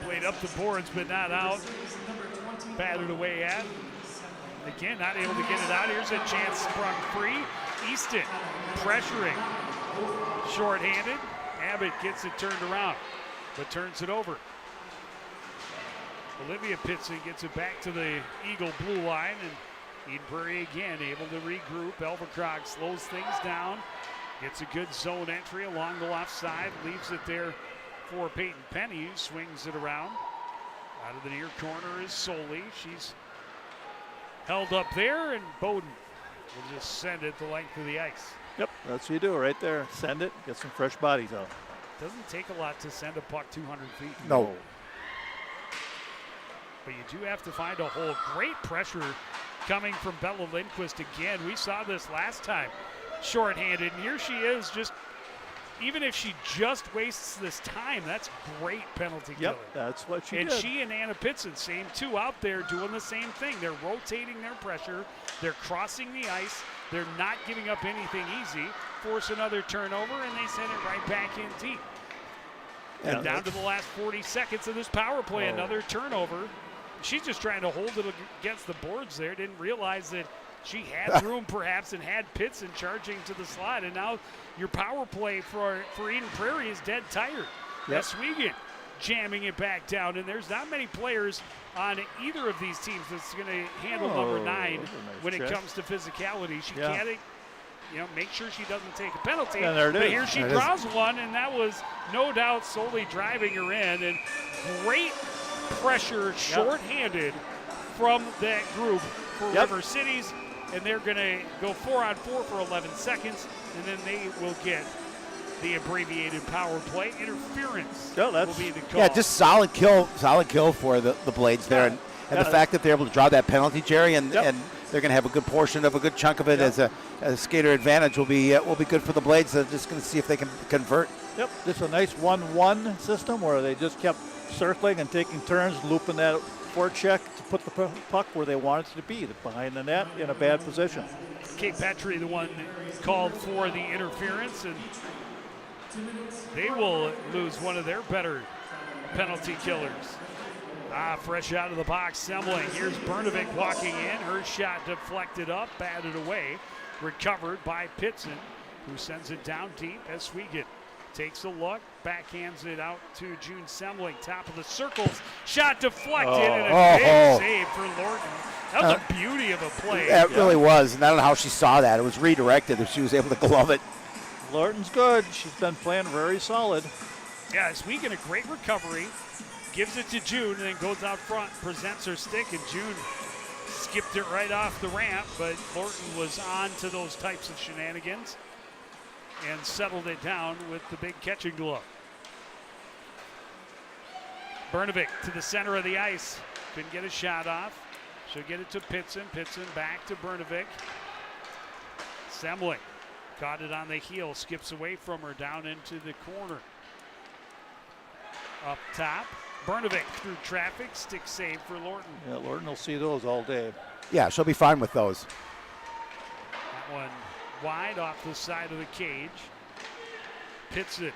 Played up the boards, but not out. Batted away at. Again, not able to get it out. Here's a chance sprung free. Easton pressuring. Short-handed. Abbott gets it turned around, but turns it over. Olivia Pitson gets it back to the Eagle blue line, and Eden Prairie again able to regroup. Elverkrog slows things down, gets a good zone entry along the left side, leaves it there for Peyton Penny, who swings it around. Out of the near corner is Soley. She's held up there, and Bowden will just send it the length of the ice. Yep, that's what you do right there. Send it, get some fresh bodies out. Doesn't take a lot to send a puck 200 feet. No. But you do have to find a hole. Great pressure coming from Bella Lindquist again. We saw this last time, shorthanded, and here she is. Just even if she just wastes this time, that's great penalty killing. Yep, that's what she did. did. And she and Anna Pitson, same two out there doing the same thing. They're rotating their pressure. They're crossing the ice. They're not giving up anything easy. Force another turnover, and they send it right back in deep. And down to the last 40 seconds of this power play, another turnover. She's just trying to hold it against the boards there. Didn't realize that she had room perhaps and had Pitson charging to the slot. And now your power play for Eden Prairie is dead tired. Swegan jamming it back down. And there's not many players on either of these teams that's going to handle number 9 when it comes to physicality. She can't, make sure she doesn't take a penalty. Yeah, there it but is. here she draws one, and that was no doubt solely driving her in. And great pressure, short-handed from that group for River Cities, and they're going to go 4-on-4 for 11 seconds, and then they will get the abbreviated power play. Interference will be the call. Yeah, just solid kill for the Blades there, and the fact that they're able to draw that penalty, Jerry, and they're going to have a good portion of a good chunk of it as a skater advantage will be good for the Blades. They're just going to see if they can convert. Yep, it's a nice 1-1 system where they just kept circling and taking turns, looping that forecheck to put the puck where they want it to be, behind the net in a bad position. Kate Petrie, the one called for the interference, and they will lose one of their better penalty killers. Fresh out of the box, Semling. Here's Bernovic walking in. Her shot deflected up, batted away. Recovered by Pitson, who sends it down deep as Swegan takes a look, backhands it out to June Semling. Top of the circles, shot deflected, and a big save for Lorton. That was a beauty of a play. It really was, and I don't know how she saw that. It was redirected if she was able to glove it. Lorton's good. She's been playing very solid. Yeah, Swegan, a great recovery. Gives it to June and then goes out front, presents her stick, and June skipped it right off the ramp, but Lorton was on to those types of shenanigans and settled it down with the big catching glove. Bernovic to the center of the ice. Couldn't get a shot off. She'll get it to Pitson. Pitson back to Bernovic. Semling caught it on the heel, skips away from her down into the corner. Up top, Bernovic through traffic, stick save for Lorton. Yeah, Lorton will see those all day. Yeah, she'll be fine with those. That one wide off the side of the cage. Pitson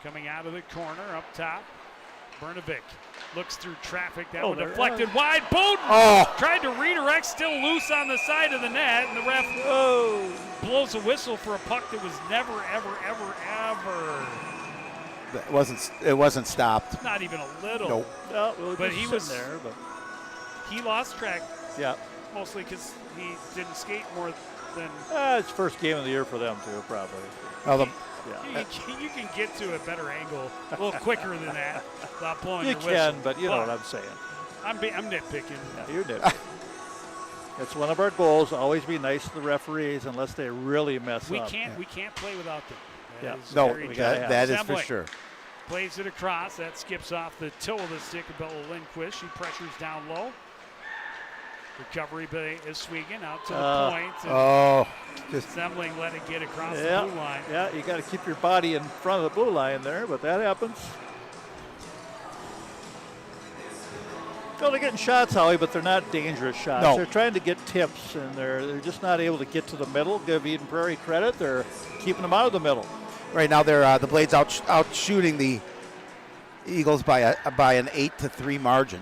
coming out of the corner up top. Bernovic looks through traffic. That one deflected wide. Bowden tried to redirect, still loose on the side of the net, and the ref blows a whistle for a puck that was never, ever, ever, ever. It wasn't stopped. Not even a little. Nope. Well, but he was there. But he lost track. Yeah. Mostly because he didn't skate more than. It's first game of the year for them too, probably. Well, you can get to a better angle a little quicker than that without blowing you your whistle. can, but you know what I'm saying. I'm nitpicking. Yeah, you're nitpicking. It's one of our goals. Always be nice to the referees unless they really mess up. We can't play without them. That is for sure. Plays it across. That skips off the toe of the stick of Bella Lindquist. She pressures down low. Recovery by Swegan out to the point. Just Semling let it get across the blue line. Yeah, you got to keep your body in front of the blue line there, but that happens. Well, they're getting shots, Howie, but they're not dangerous shots. No. They're trying to get tips, and they're just not able to get to the middle. Give Eden Prairie credit. They're keeping them out of the middle. Right now, they're the Blades out shooting the Eagles by an 8-3 margin.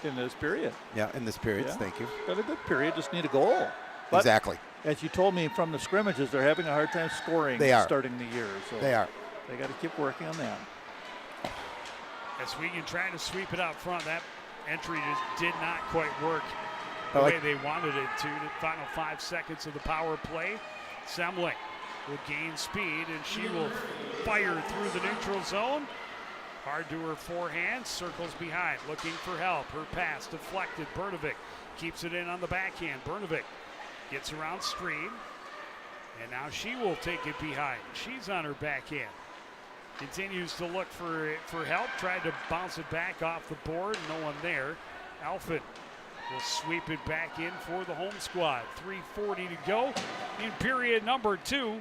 In this period. Yeah, in this period. Yeah. Thank you. Got a good period. Just need a goal. But exactly. As you told me from the scrimmages, they're having a hard time scoring starting the year. So they are. They got to keep working on that. As we can try to sweep it out front, that entry just did not quite work the way they wanted it to. The final 5 seconds of the power play. Semling will gain speed, and she will fire through the neutral zone. Hard to her forehand, circles behind, looking for help. Her pass deflected. Bernovic keeps it in on the backhand. Bernovic gets around stream, and now she will take it behind. She's on her backhand. Continues to look for help. Tried to bounce it back off the board. No one there. Alfin will sweep it back in for the home squad. 3:40 to go in period number 2.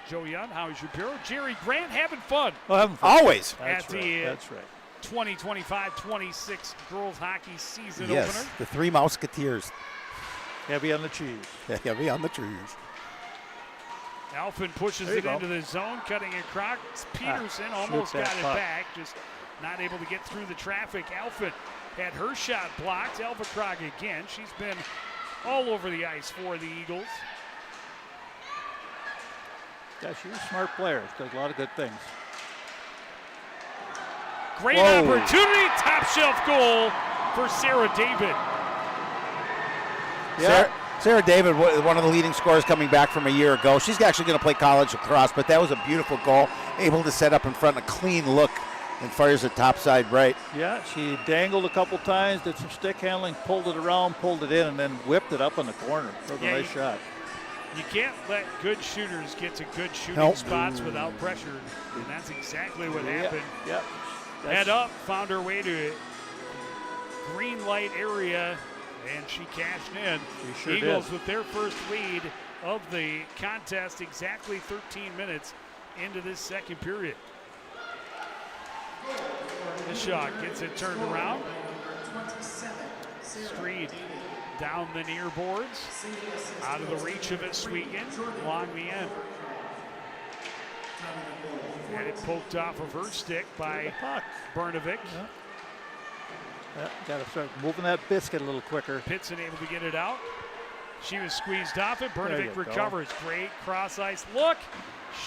Joe Young, Howie Shapiro, Jerry Grant having fun. Always. That's right. That's right. 2025-26 girls hockey season yes, opener. The Three Mouseketeers. Heavy on the cheese. Heavy on the trees. Alfin pushes it into the zone, cutting across. Peterson almost got it back, just not able to get through the traffic. Alfin had her shot blocked. Elva Krog again. She's been all over the ice for the Eagles. Yeah, she's a smart player. She does a lot of good things. Great opportunity. Top shelf goal for Sarah David. Yeah. Sarah David, one of the leading scorers coming back from a year ago. She's actually going to play college lacrosse, but that was a beautiful goal. Able to set up in front, a clean look, and fires it topside right. Yeah, she dangled a couple times, did some stick handling, pulled it around, pulled it in, and then whipped it up on the corner. That was a nice shot. You can't let good shooters get to good shooting spots without pressure, and that's exactly what happened. Yep. Head up, found her way to green light area, and she cashed in. She sure Eagles did. with their first lead of the contest exactly 13 minutes into this second period. The shot gets it turned around. Street down the near boards, out of the reach of it, Sweeten along the end. And it poked off of her stick by Bernovic. Got to start moving that biscuit a little quicker. Pitson able to get it out. She was squeezed off it. Bernovic recovers. Great cross ice look.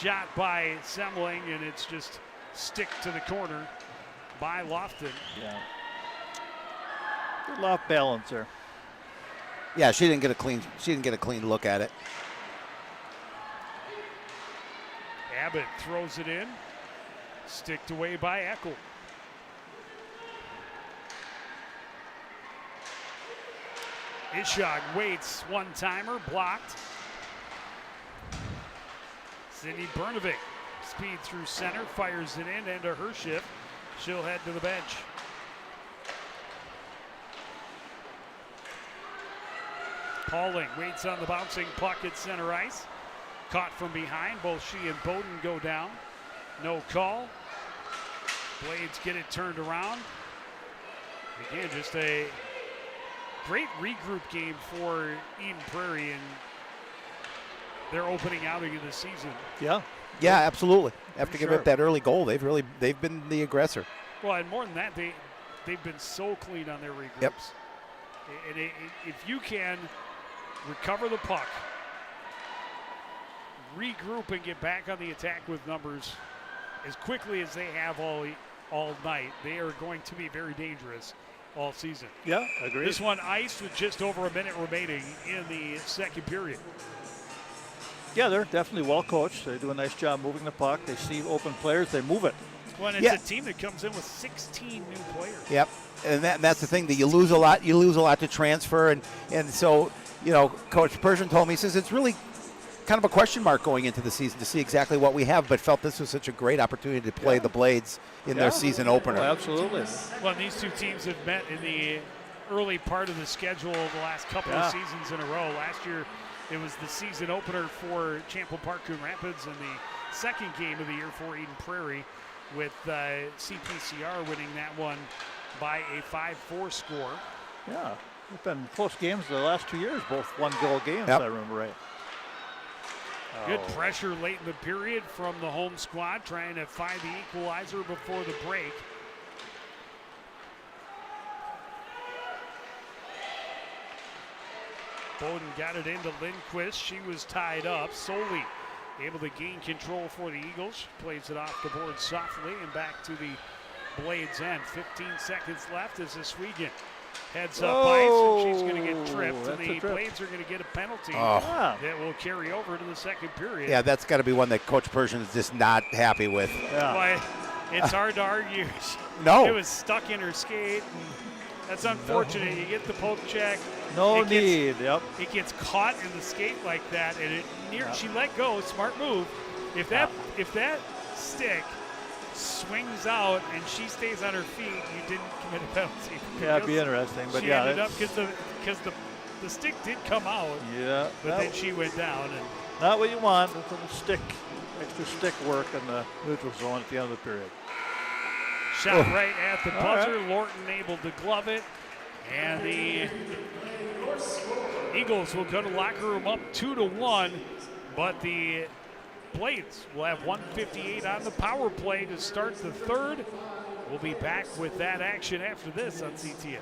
Shot by Semling, and it's just stick to the corner by Lofton. Yeah. Good off balance there. Yeah, she didn't get a clean look at it. Abbott throws it in. Sticked away by Eckel. Ishak waits, one-timer, blocked. Sydney Bernovic, speed through center, fires it in, into her shift. She'll head to the bench. Pauling waits on the bouncing puck at center ice. Caught from behind, both she and Bowden go down. No call. Blades get it turned around. Again, just a great regroup game for Eden Prairie in their opening outing of the season. Yeah, absolutely. After giving up that early goal, they've been the aggressor. Well, and more than that, they've been so clean on their regroups. Yep. And if you can recover the puck, regroup and get back on the attack with numbers as quickly as they have all night, they are going to be very dangerous all season. Yeah, agreed. This one iced with just over a minute remaining in the second period. Yeah, they're definitely well coached. They do a nice job moving the puck. They see open players, they move it. Well, and it's a team that comes in with 16 new players. Yep, and that's the thing, that you lose a lot. You lose a lot to transfer, and so, you know, Coach Persian told me, he says it's really kind of a question mark going into the season to see exactly what we have, but felt this was such a great opportunity to play the Blades in their season opener. Oh, absolutely. Well, these two teams have met in the early part of the schedule the last couple of seasons in a row. Last year, it was the season opener for Champlin Park Coon Rapids and the second game of the year for Eden Prairie, with CPCR winning that one by a 5-4 score. Yeah, it's been close games the last 2 years, both one-goal games, if I remember right. Good pressure late in the period from the home squad, trying to find the equalizer before the break. Bowden got it into Lindquist. She was tied up. Solely able to gain control for the Eagles. She plays it off the board softly and back to the Blades end. 15 seconds left as Oswego heads up ice, and she's going to get tripped, and the Blades are going to get a penalty that will carry over to the second period. Yeah, that's got to be one that Coach Persian is just not happy with. But it's hard to argue. No. It was stuck in her skate, and that's unfortunate. You get the poke check. It gets caught in the skate like that, and she let go. Smart move. If that stick swings out and she stays on her feet, you didn't commit a penalty. Yeah, it'd be interesting. But she ended up because the stick did come out. Yeah. But then she went down. And not what you want. It's a little extra stick work in the neutral zone at the end of the period. Shot right at the buzzer. Lorton able to glove it. And the Eagles will go to locker room up 2-1, but the Blades will have 1:58 on the power play to start the third. We'll be back with that action after this on CTN.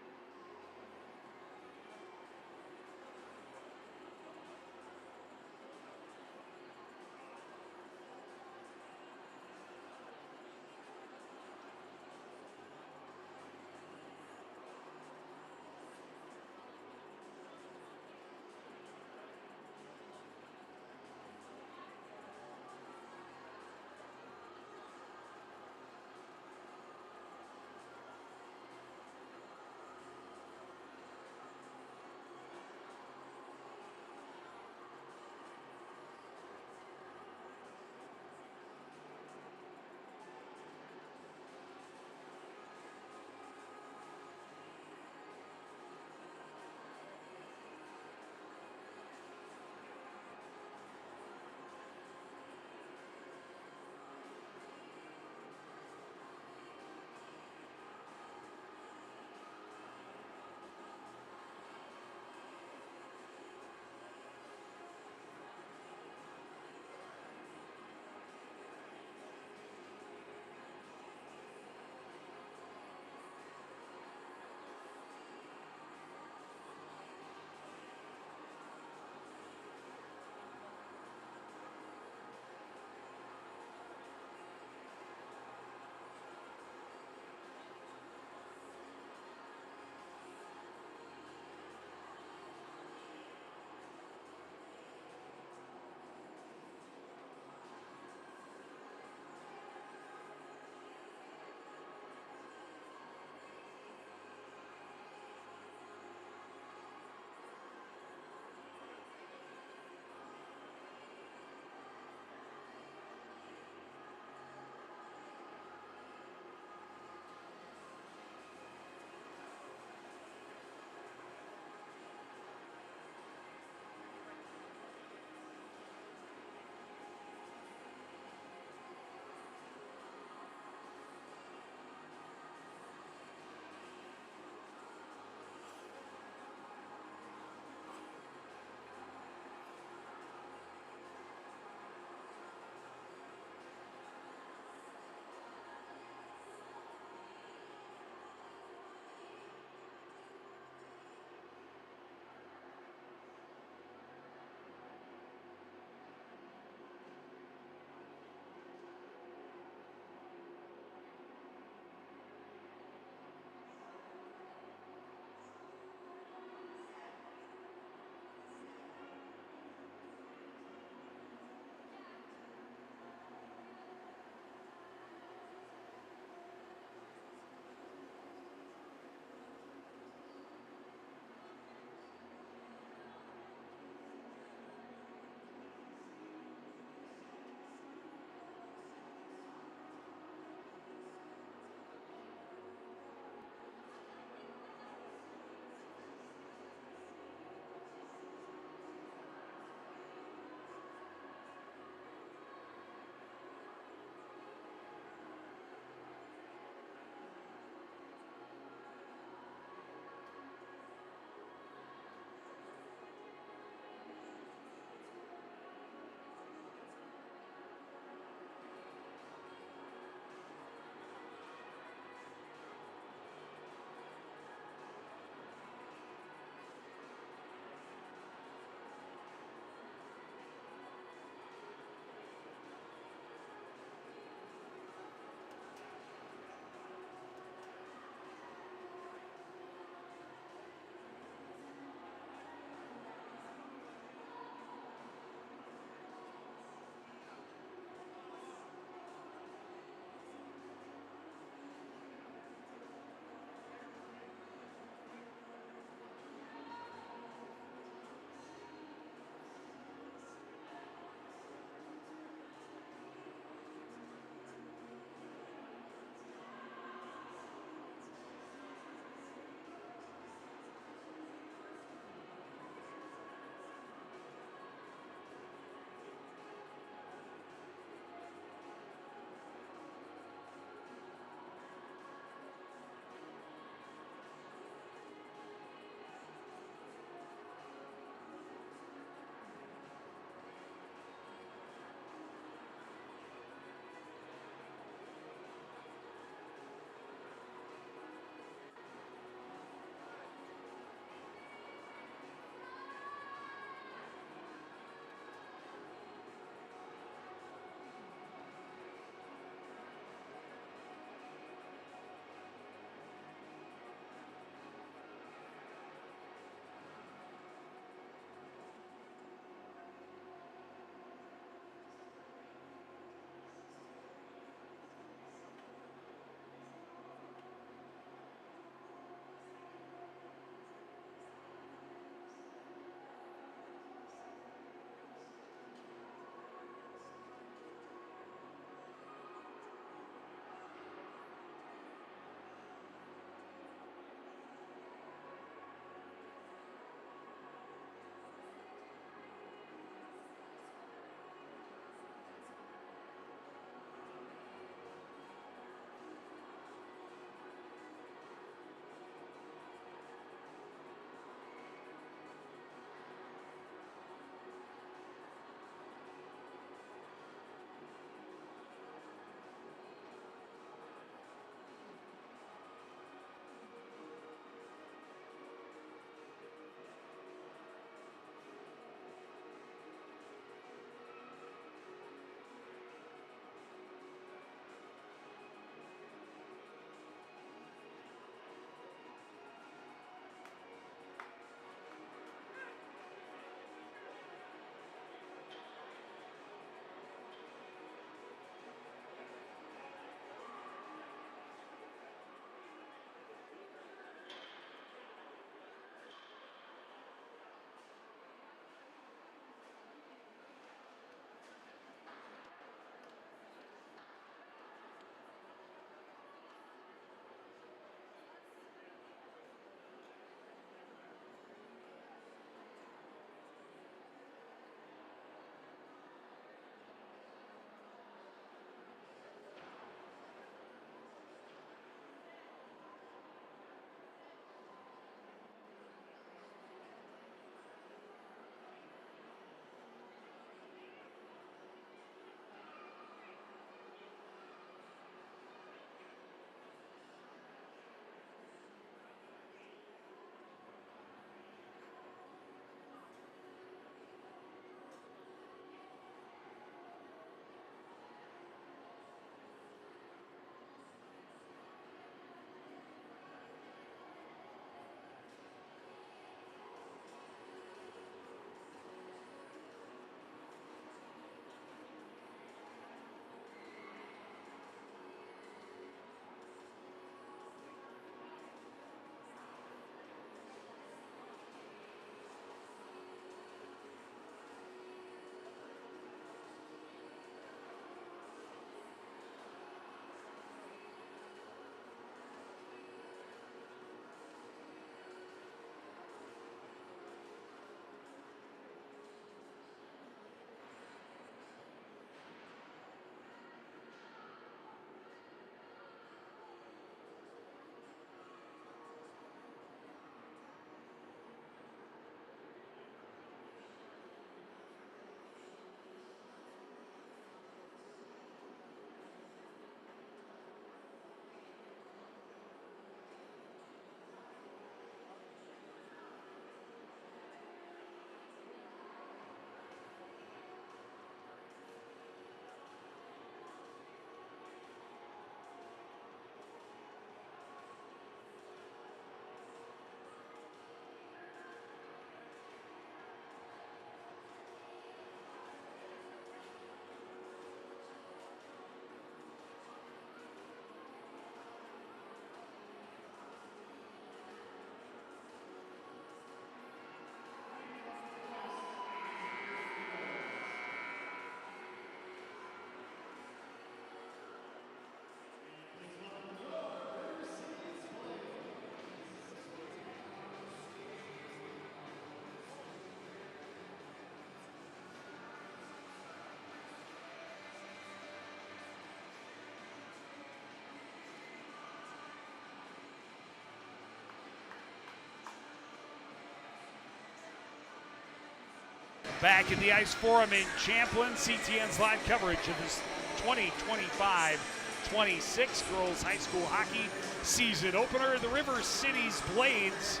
Back at the Ice Forum in Champlin, CTN's live coverage of this 2025-26 girls high school hockey season opener. The River City's Blades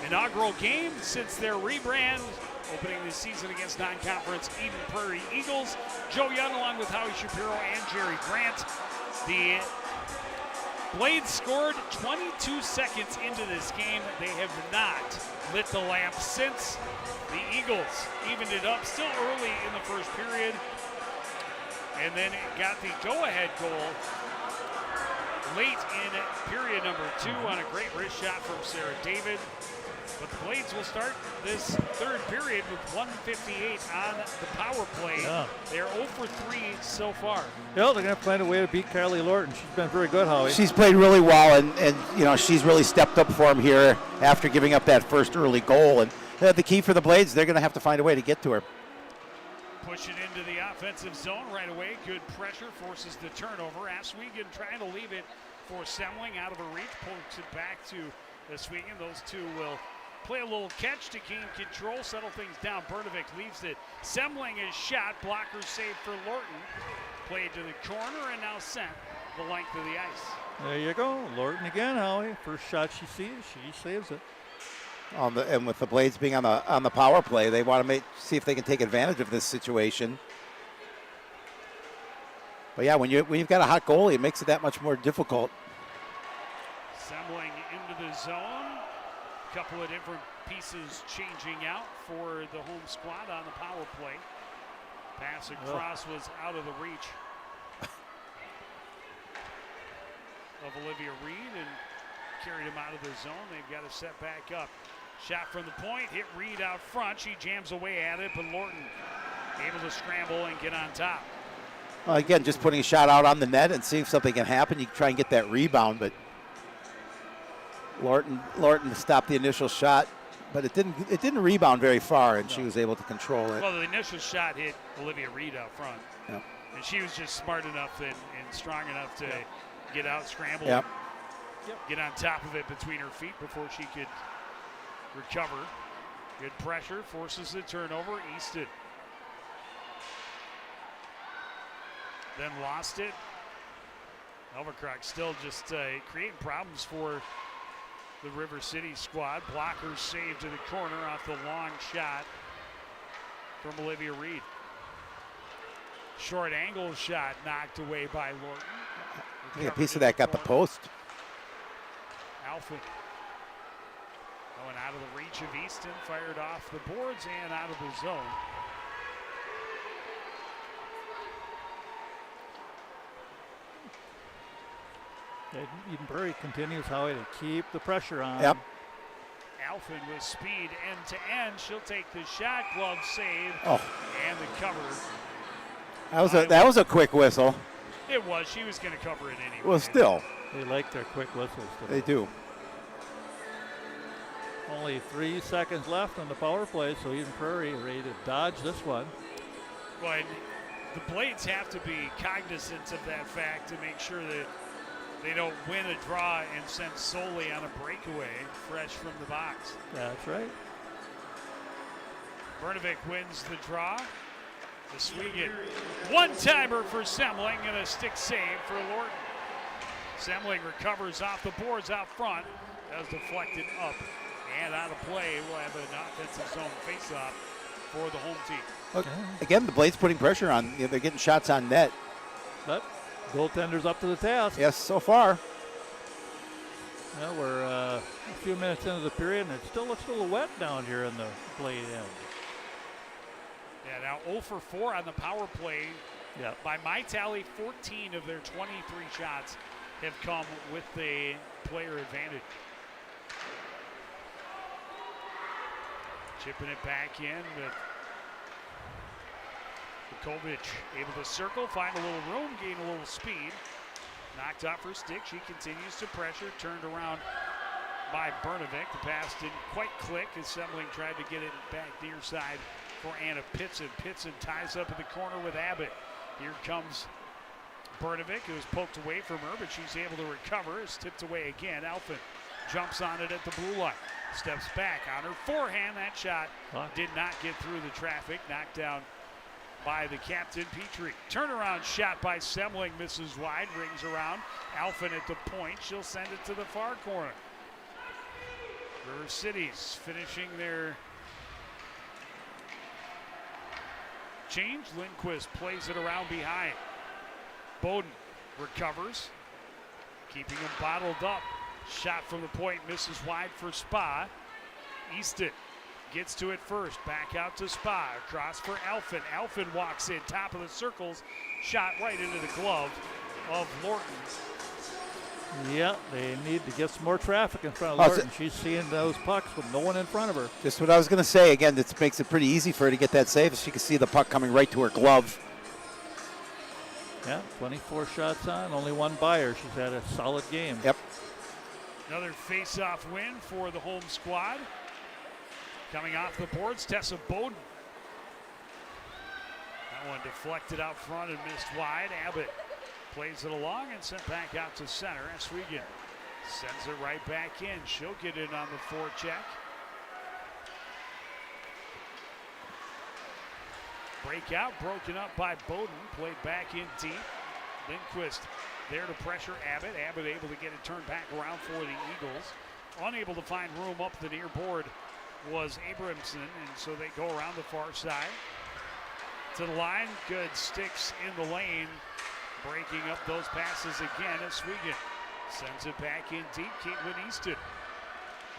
inaugural game since their rebrand, opening the season against non-conference Eden Prairie Eagles. Joe Young along with Howie Shapiro and Jerry Grant. The Blades scored 22 seconds into this game. They have not lit the lamp since. The Eagles evened it up still early in the first period, and then got the go-ahead goal late in period number 2 on a great wrist shot from Sarah David. But the Blades will start this third period with 1:58 on the power play. Yeah. They're 0 for 3 so far. Yeah, they're going to find a way to beat Carly Lorton. She's been very good, Howie. She's played really well, and you know, she's really stepped up for them here after giving up that first early goal. And the key for the Blades, they're going to have to find a way to get to her. Push it into the offensive zone right away. Good pressure, forces the turnover. Aswegan trying to leave it for Semling out of her reach. Pulls it back to Aswegan. Those two will play a little catch to gain control, settle things down. Bernovic leaves it. Semling is shot. Blocker save for Lorton. Played to the corner and now sent the length of the ice. There you go. Lorton again, Howie. First shot she sees, she saves it. And with the Blades being on the power play, they want to see if they can take advantage of this situation. But yeah, when you've got a hot goalie, it makes it that much more difficult. Semling into the zone. A couple of different pieces changing out for the home squad on the power play. Pass across was out of the reach of Olivia Reed and carried him out of the zone. They've got to set back up. Shot from the point, hit Reed out front. She jams away at it, but Lorton able to scramble and get on top. Well, again, just putting a shot out on the net and seeing if something can happen. You can try and get that rebound, but Lorton stopped the initial shot, but it didn't rebound very far, and she was able to control it. Well, the initial shot hit Olivia Reed out front, Yep. and she was just smart enough and strong enough to get out, scramble, Yep. get on top of it between her feet before she could recover. Good pressure, forces the turnover. Easton then lost it. Elvercrock still just creating problems for the River City squad. Blocker save to the corner off the long shot from Olivia Reed. Short angle shot knocked away by Lorton. I think a piece of that got the post. Alpha going out of the reach of Easton, fired off the boards and out of the zone. Eden Prairie continues, Howie, to keep the pressure on. Yep. Alphen with speed end to end. She'll take the shot, glove save, and the cover. That was a quick whistle. It was. She was going to cover it anyway. Well, still. They like their quick whistles today. They do. Only 3 seconds left on the power play, so Eden Prairie ready to dodge this one. But the Blades have to be cognizant of that fact to make sure that they don't win a draw and send solely on a breakaway fresh from the box. That's right. Bernovic wins the draw. The Swegan one-timer for Semling and a stick save for Lorton. Semling recovers off the boards out front. That was deflected up and out of play. We'll have an offensive zone face-off for the home team. Look, again, the Blades putting pressure on. They're getting shots on net. But goaltender's up to the task. Yes, so far. Well, we're a few minutes into the period, and it still looks a little wet down here in the Blade end. Yeah, now 0 for 4 on the power play. Yeah. By my tally, 14 of their 23 shots have come with the player advantage. Chipping it back in, but Vukovic able to circle, find a little room, gain a little speed. Knocked off her stick. She continues to pressure. Turned around by Bernovic. The pass didn't quite click as Semling tried to get it back near side for Anna Pitson. Pitson ties up in the corner with Abbott. Here comes Bernovic, who was poked away from her, but she's able to recover. It's tipped away again. Alphen jumps on it at the blue line. Steps back on her forehand. That shot did not get through the traffic. Knocked down by the captain, Petrie. Turnaround shot by Semling, misses wide, rings around. Alphen at the point. She'll send it to the far corner. River City's finishing their change. Lindquist plays it around behind. Bowden recovers, keeping him bottled up. Shot from the point, misses wide for Spa. Easton gets to it first, back out to Spa. Across for Alphen. Alphen walks in, top of the circles. Shot right into the glove of Lorton. Yeah, they need to get some more traffic in front of Lorton. She's seeing those pucks with no one in front of her. Just what I was going to say. Again, this makes it pretty easy for her to get that save. She can see the puck coming right to her glove. Yeah, 24 shots on, only one buyer. She's had a solid game. Yep. Another face-off win for the home squad. Coming off the boards, Tessa Bowden. That one deflected out front and missed wide. Abbott plays it along and sent back out to center. Eswegan sends it right back in. She'll get in on the forecheck. Breakout broken up by Bowden. Played back in deep. Lindquist there to pressure Abbott. Abbott able to get it turned back around for the Eagles. Unable to find room up the near board was Abramson, and so they go around the far side. To the line, good sticks in the lane. Breaking up those passes again as Swegan sends it back in deep. Caitlin Easton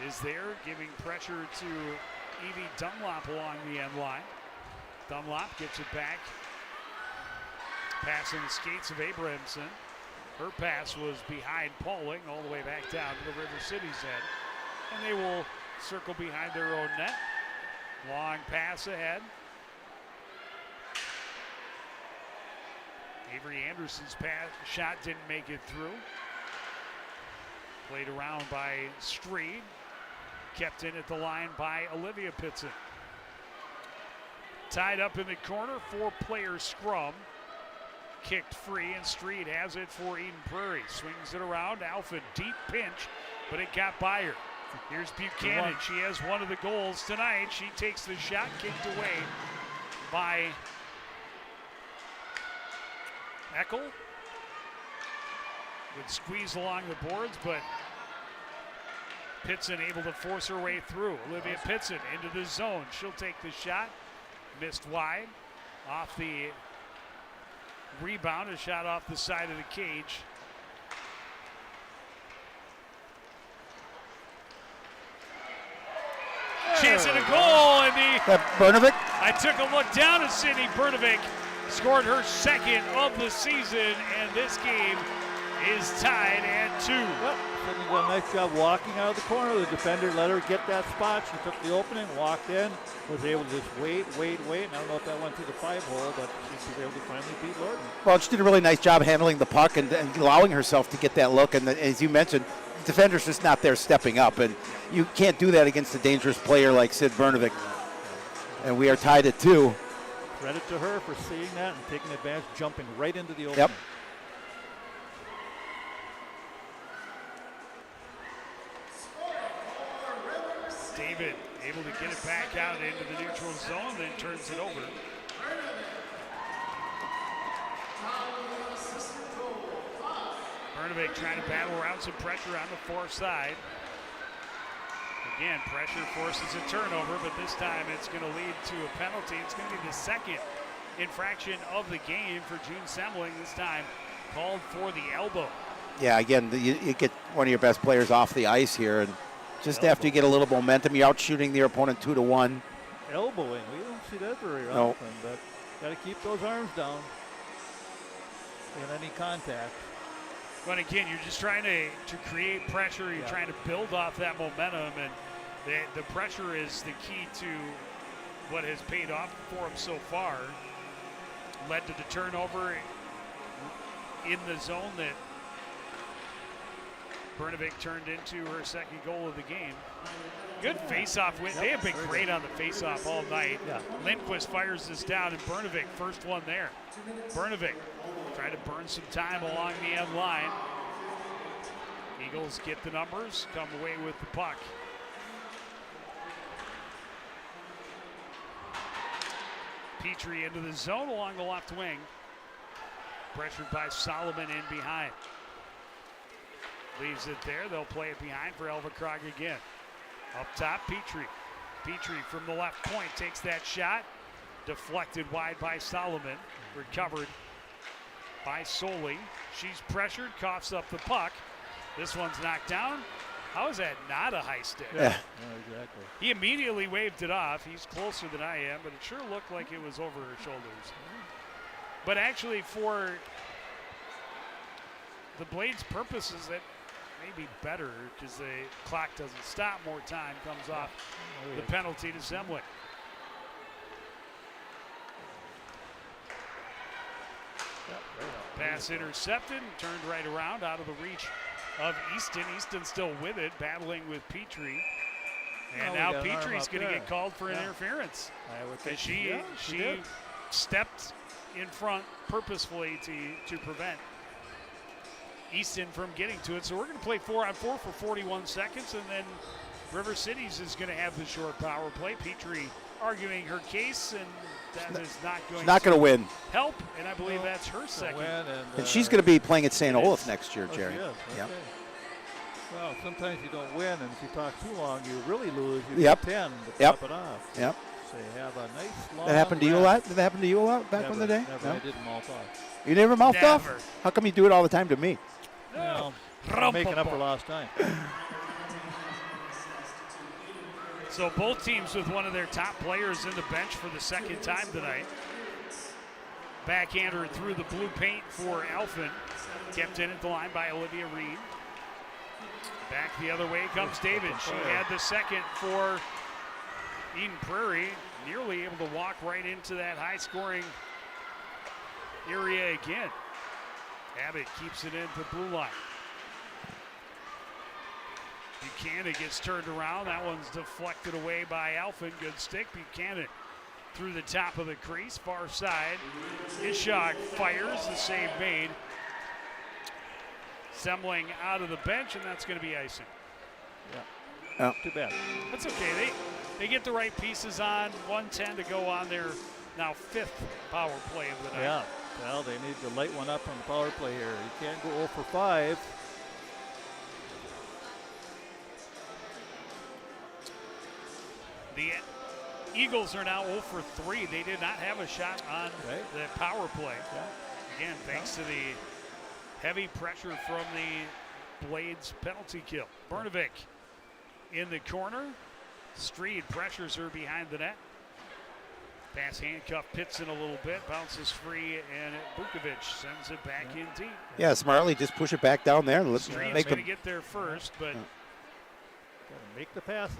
is there, giving pressure to Evie Dunlop along the end line. Dunlop gets it back, passing the skates of Abramson. Her pass was behind Pauling all the way back down to the River City's head. And they will circle behind their own net. Long pass ahead. Avery Anderson's pass shot didn't make it through. Played around by Streed. Kept in at the line by Olivia Pitson. Tied up in the corner, 4-player scrum. Kicked free, and Streed has it for Eden Prairie. Swings it around. Alpha deep pinch, but it got by her. Here's Buchanan. She has one of the goals tonight. She takes the shot, kicked away by Eckel. Would squeeze along the boards, but Pitson able to force her way through. Olivia Pitson into the zone. She'll take the shot. Missed wide. Off the rebound, a shot off the side of the cage. Chance at a goal, and Bernovic? I took a look down at Sydney Bernovic. Scored her second of the season, and this game is tied at 2. Yep. Sydney did a nice job walking out of the corner. The defender let her get that spot. She took the opening, walked in, was able to just wait. And I don't know if that went through the 5-hole, but she was able to finally beat Lorton. Well, she did a really nice job handling the puck and allowing herself to get that look. And as you mentioned, the defender's just not there stepping up. And you can't do that against a dangerous player like Sid Bernovic. And we are tied at 2. Credit to her for seeing that and taking advantage, jumping right into the opening. Yep. David able to get it back out into the neutral zone, then turns it over. Bernovic trying to battle around some pressure on the far side. Again, pressure forces a turnover, but this time it's going to lead to a penalty. It's going to be the second infraction of the game for June Semling, this time called for the elbow. Yeah, again, you get one of your best players off the ice here, and just after you get a little momentum, you're out shooting their opponent 2-1. Elbowing, we don't see that very No. often, but got to keep those arms down in any contact. But again, you're just trying to create pressure. You're trying to build off that momentum, and the pressure is the key to what has paid off for them so far. Led to the turnover in the zone that Bernovic turned into her second goal of the game. Good face-off win. They have been great on the face-off all night. Yeah. Lindquist fires this down, and Bernovic, first one there. Bernovic trying to burn some time along the end line. Eagles get the numbers, come away with the puck. Petrie into the zone along the left wing. Pressured by Solomon in behind. Leaves it there. They'll play it behind for Elva Krog again. Up top, Petrie. Petrie from the left point takes that shot. Deflected wide by Solomon. Recovered by Soley. She's pressured, coughs up the puck. This one's knocked down. How is that not a high stick? Yeah. Yeah, exactly. He immediately waved it off. He's closer than I am, but it sure looked like it was over her shoulders. But actually, for the Blades' purposes, that may be better because the clock doesn't stop. More time comes off the penalty to Zemlik. Pass intercepted and turned right around out of the reach of Easton. Easton still with it, battling with Petrie. And now Petrie's going to get called for an interference. Because she stepped in front purposefully to prevent Easton from getting to it. So we're going to play 4-on-4 for 41 seconds, and then River Cities is going to have the short power play. Petrie arguing her case, and that is not going to win. help, and I believe that's her second. And she's going to be playing at St. Olaf next year, Jerry. Yep. Well, sometimes you don't win, and if you talk too long, you really lose. You Yep. get 10 to Yep. top it off. Yep. So you have a nice long That happened to you a rest. lot? Did that happen to you a lot back in the day? Never. No? I didn't mouth off. You never mouthed off? Never. How come you do it all the time to me? Well, I'm making up for lost time. So both teams with one of their top players in the bench for the second time tonight. Backhander through the blue paint for Elfin. Kept in at the line by Olivia Reed. Back the other way comes David. She had the second for Eden Prairie. Nearly able to walk right into that high-scoring area again. Abbott keeps it into the blue line. Buchanan gets turned around. That one's deflected away by Elfin. Good stick. Buchanan through the top of the crease, far side. Ishak fires, the save made. Semling out of the bench, and that's going to be icing. Yeah. Too bad. That's okay. They get the right pieces on. 1:10 to go on their now fifth power play of the night. Yeah. Well, they need to light one up on the power play here. You can't go 0 for 5. The Eagles are now 0 for 3. They did not have a shot on the power play. Yeah. Again, thanks to the heavy pressure from the Blades penalty kill. Bernovic in the corner. Streed pressures her behind the net. Pass handcuff, pits in a little bit, bounces free, and Bukovic sends it back in deep. Yeah, smartly just push it back down there. Let's Streed's make going them. to get there first, but Gotta make the passes.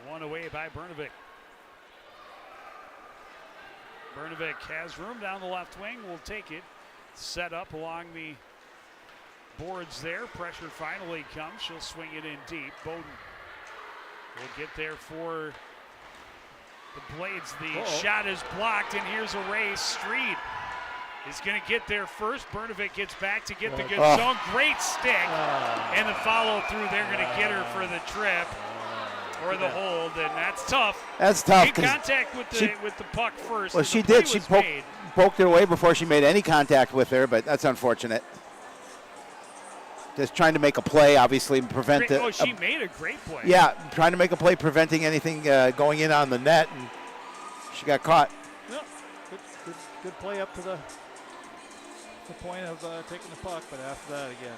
one away by Bernovic. Bernovic has room down the left wing, will take it. Set up along the boards there. Pressure finally comes. She'll swing it in deep. Bowden will get there for the Blades. The shot is blocked, and here's a race. Streed is going to get there first. Bernovic gets back to get the good zone. Great stick. And the follow through. They're going to get her for the trip or the hold, and that's tough. That's tough. Made contact with the puck first. Well, she did. She poked it away before she made any contact with her, but that's unfortunate. Just trying to make a play, obviously, and prevent it. She made a great play. Yeah, trying to make a play, preventing anything going in on the net, and she got caught. Yep. Good play up to the point of taking the puck, but after that, again,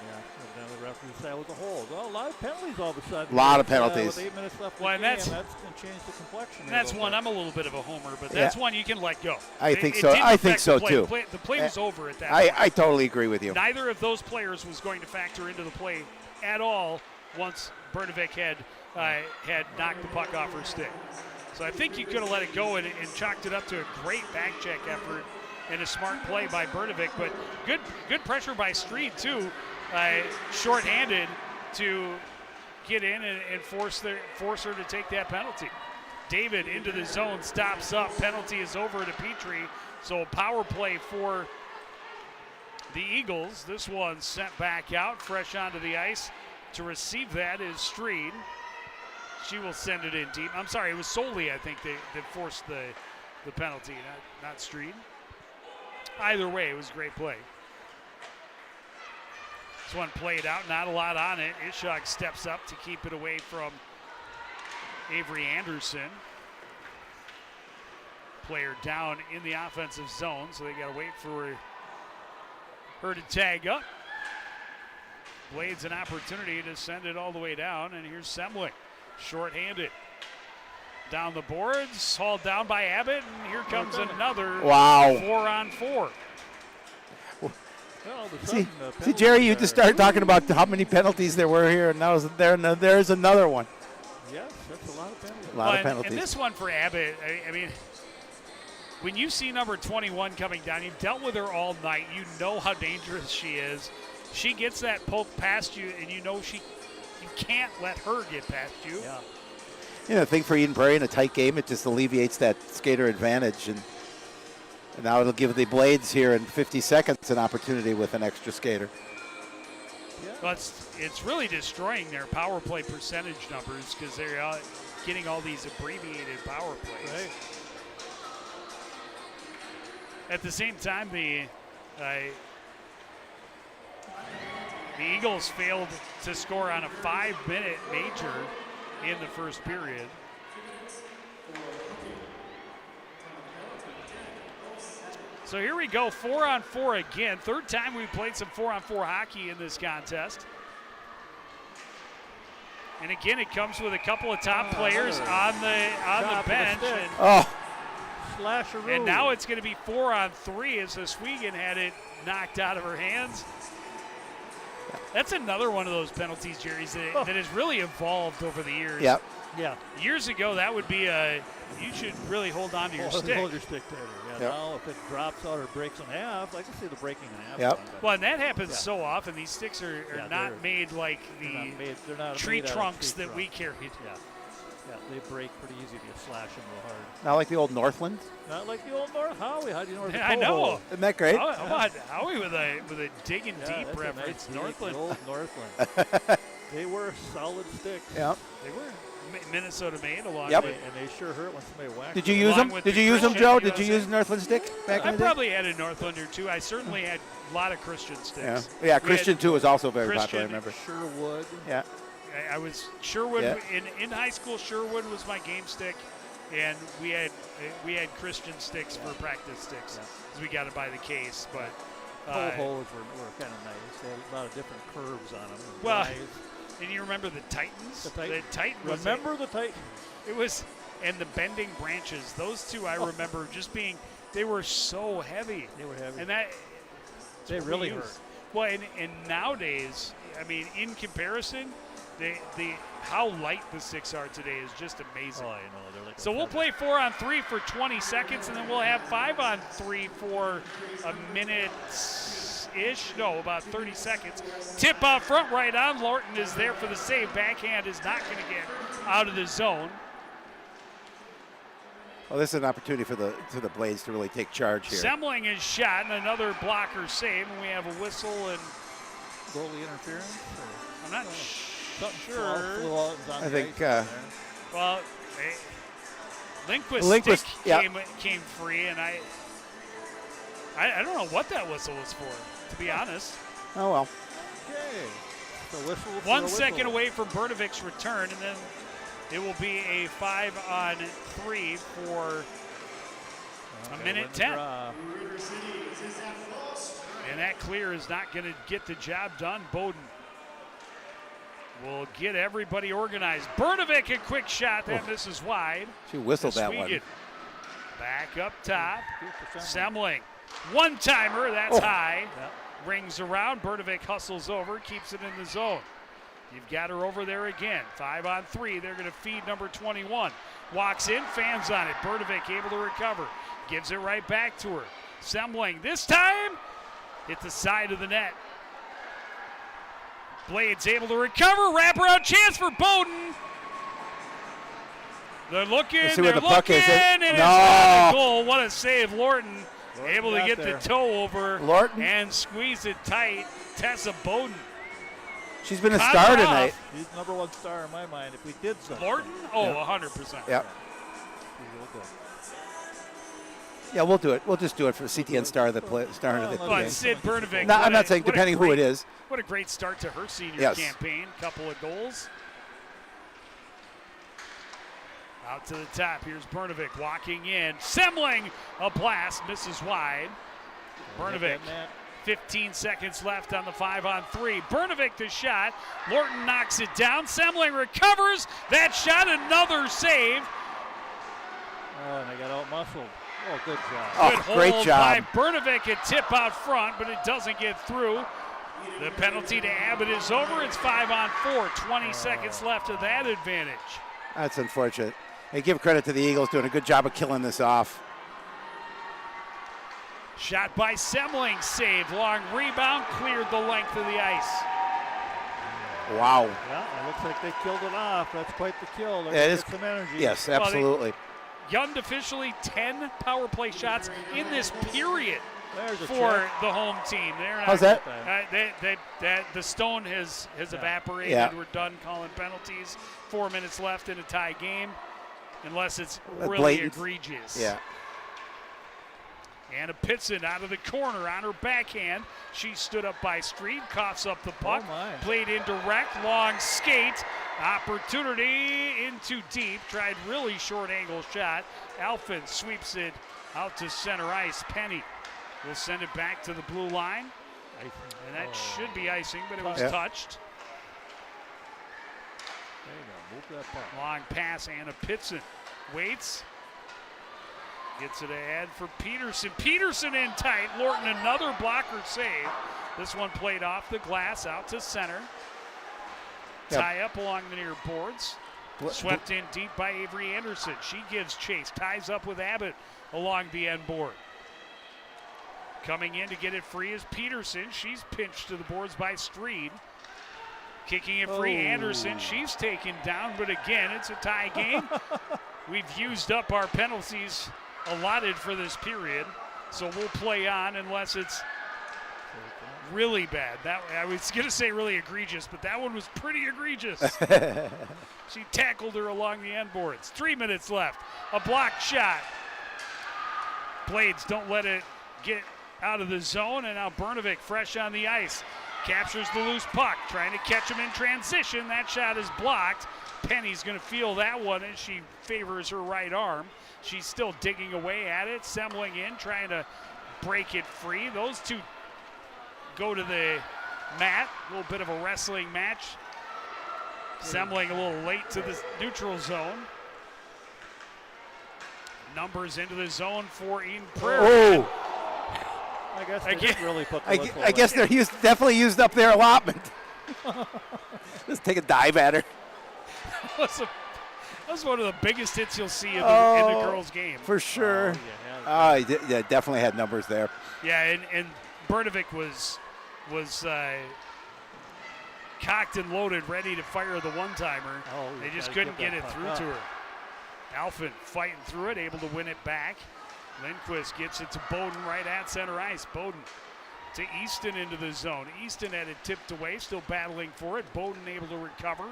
then the referee said it was a hold. Well, a lot of penalties all of a sudden. A lot of penalties. With 8 minutes left in Well, the game, that's going to change the complexion. That's one. I'm a little bit of a homer, but that's one you can let go. I think so. I think so too. The play was over at that point. I totally agree with you. Neither of those players was going to factor into the play at all once Bernovic had knocked the puck off her stick. So I think you could have let it go and chalked it up to a great back check effort and a smart play by Bernovic, but good pressure by Street too, shorthanded to get in and force her to take that penalty. David into the zone, stops up, penalty is over to Petrie, so a power play for the Eagles. This one sent back out, fresh onto the ice To receive that is Streed. She will send it in deep. I'm sorry, it was Soley, I think, that forced the penalty, not Streed. Either way, it was a great play. This one played out, not a lot on it. Ishak steps up to keep it away from Avery Anderson. Player down in the offensive zone, so they got to wait for her to tag up. Blades an opportunity to send it all the way down, and here's Semling, short-handed. Down the boards, hauled down by Abbott, and here comes another 4-on-4. Well, See, Jerry, you just started talking about how many penalties there were here, and there's another one. Yes, that's a lot of penalties. A lot of penalties. And this one for Abbott, I mean, when you see number 21 coming down, you've dealt with her all night. You know how dangerous she is. She gets that poke past you, and you know you can't let her get past you. Yeah. You know, the thing for Eden Prairie in a tight game, it just alleviates that skater advantage. And now it'll give the Blades here in 50 seconds an opportunity with an extra skater. Yeah. Well, it's really destroying their power play percentage numbers because they're getting all these abbreviated power plays. Right. At the same time, the Eagles failed to score on a 5-minute major in the first period. So here we go, 4-on-4 again. Third time we played some 4-on-4 hockey in this contest. And again, it comes with a couple of top players on the bench. Slasheroo. And now it's going to be 4-on-3 as the Swegan had it knocked out of her hands. That's another one of those penalties, Jerry, that has really evolved over the years. Yep. Yeah. Years ago, that would be you should really hold on to your stick. Hold your stick tighter. Yeah. Yep. Now if it drops out or breaks in half, I can see the breaking in half. Yep. Well, and that happens so often. These sticks are not made like they're not tree made out of trunks tree that we trunks. carried. Yeah. Yeah, they break pretty easy if you slash them real hard. Not like the old Northland. Not like the old North Howie. How do you know where the I know. hole? Isn't that great? How about Howie with a digging deep that's a reference? nice Northland. The old Northland. They were solid sticks. Yeah. They were Minnesota made along Yep. with. And they sure hurt when somebody whacked Did you them. use them? with Did the you use them, Christian Joe? Did you USA. use Northland stick back I in the day? probably had a Northlander too. I certainly had a lot of Christian sticks. Yeah, We Christian had too was also very Christian, popular, I remember. Sherwood. Yeah. I was Sherwood Yeah. in high school. Sherwood was my game stick, and we had Christian sticks for practice sticks because we got it by the case. But Holes were kind of nice. They had a lot of different curves on them. well, and you remember the Titans? The Titan was Remember the Titan? it was, and the bending branches. Those two I remember just being. They were so heavy. They were heavy. And that They what we really use. hurt. Well, and nowadays, I mean, in comparison, how light the sticks are today is just amazing. Oh, I know. They're like So we'll play 4-on-3 for 20 seconds, and then we'll have 5-on-3 for a minute-ish. No, about 30 seconds. Tip out front right on. Lorton is there for the save. Backhand is not going to get out of the zone. Well, this is an opportunity for the Blades to really take charge here. Semling is shot, and another blocker save, and we have a whistle, and goalie interference. I'm not Something sure. flew out on I the think, ice there. Well, Lindquist's Lindquist, stick yeah. came free, and I don't know what that whistle was for, to be honest. Oh, well. Okay. So whistle for 1 a whistle. second away from Bernovik's return, and then it will be a 5-on-3 for a minute 10. And that clear is not going to get the job done. Bowden will get everybody organized. Bernovik, a quick shot. That misses wide. She whistled that one. Swegan back up top. Semling. One-timer. That's high. Rings around. Bernovik hustles over. Keeps it in the zone. You've got her over there again. 5-on-3. They're going to feed number 21. Walks in. Fans on it. Bernovik able to recover. Gives it right back to her. Semling. This time hit the side of the net. Blades able to recover. Wraparound chance for Bowden. They're looking. Let's see where They're the puck looking. is. And it's No. not a goal. What a save, Lorton. Able to got get there. the toe over Lorton. and squeeze it tight. Tessa Bowden. She's been a Cut star off. tonight. She's the number one star in my mind. If we did something. Lorton? Oh, Yeah. 100%. Yeah. She's real good. Yeah, we'll do it. We'll just do it for CTN star of the But game. Sid Bernovic. No, what I'm not saying what a depending who it great- is. What a great start to her senior Yes. campaign. Couple of goals. Out to the top. Here's Bernovic walking in. Semling, a blast, misses wide. Bernovic, 15 seconds left on the 5-on-3. Bernovic the shot. Lorton knocks it down. Semling recovers that shot. Another save. Oh, and I got out-muscled. Oh, good job. Oh, Good great hold job. by Bernovic. A tip out front, but it doesn't get through. The penalty to Abbott is over. It's 5-on-4. 20 seconds left of that advantage. That's unfortunate. Hey, give credit to the Eagles doing a good job of killing this off. Shot by Semling, saved. Long rebound, cleared the length of the ice. Wow. Yeah, it looks like they killed it off. That's quite the kill. They're Yeah, it gonna is. get some energy. Yes, absolutely. Unofficially 10 power play shots in this period There's a for check. the home team. They're not, How's that? the stone has evaporated. Yeah. We're done calling penalties. 4 minutes left in a tie game, unless it's really Blatant. egregious. Yeah. Anna Pitson out of the corner on her backhand. She stood up by Street, coughs up the puck, Oh, my. played indirect, long skate, opportunity into deep, tried really short angle shot. Alphin sweeps it out to center ice. Penny will send it back to the blue line, and that should be icing, but it was Yeah. touched. There you go. Move that puck. Long pass, Anna Pitson waits. Gets it ahead for Peterson. Peterson in tight. Lorton another blocker save. This one played off the glass out to center. Yep. Tie up along the near boards. Swept in deep by Avery Anderson. She gives chase. Ties up with Abbott along the end board. Coming in to get it free is Peterson. She's pinched to the boards by Street. Kicking it free, Anderson. She's taken down, but again, it's a tie game. We've used up our penalties allotted for this period, so we'll play on unless it's really bad. I was going to say really egregious, but that one was pretty egregious. She tackled her along the end boards. 3 minutes left. A blocked shot. Blades don't let it get out of the zone, and now Bernovic fresh on the ice. Captures the loose puck, trying to catch him in transition. That shot is blocked. Penny's going to feel that one as she favors her right arm. She's still digging away at it. Semling in, trying to break it free. Those two go to the mat. A little bit of a wrestling match. Semling a little late to the neutral zone. Numbers into the zone for Eden Prairie. Oh, I guess they didn't really put the whistle I guess away. they're definitely used up their allotment. Just take a dive at her. That was one of the biggest hits you'll see in the girls' game. For sure. Oh, He definitely had numbers there. Yeah, and Bernovic was cocked and loaded, ready to fire the one-timer. Oh, They you just gotta couldn't get get it that through puck to up. her. Alphin fighting through it, able to win it back. Lindquist gets it to Bowden right at center ice. Bowden to Easton into the zone. Easton had it tipped away, still battling for it. Bowden able to recover.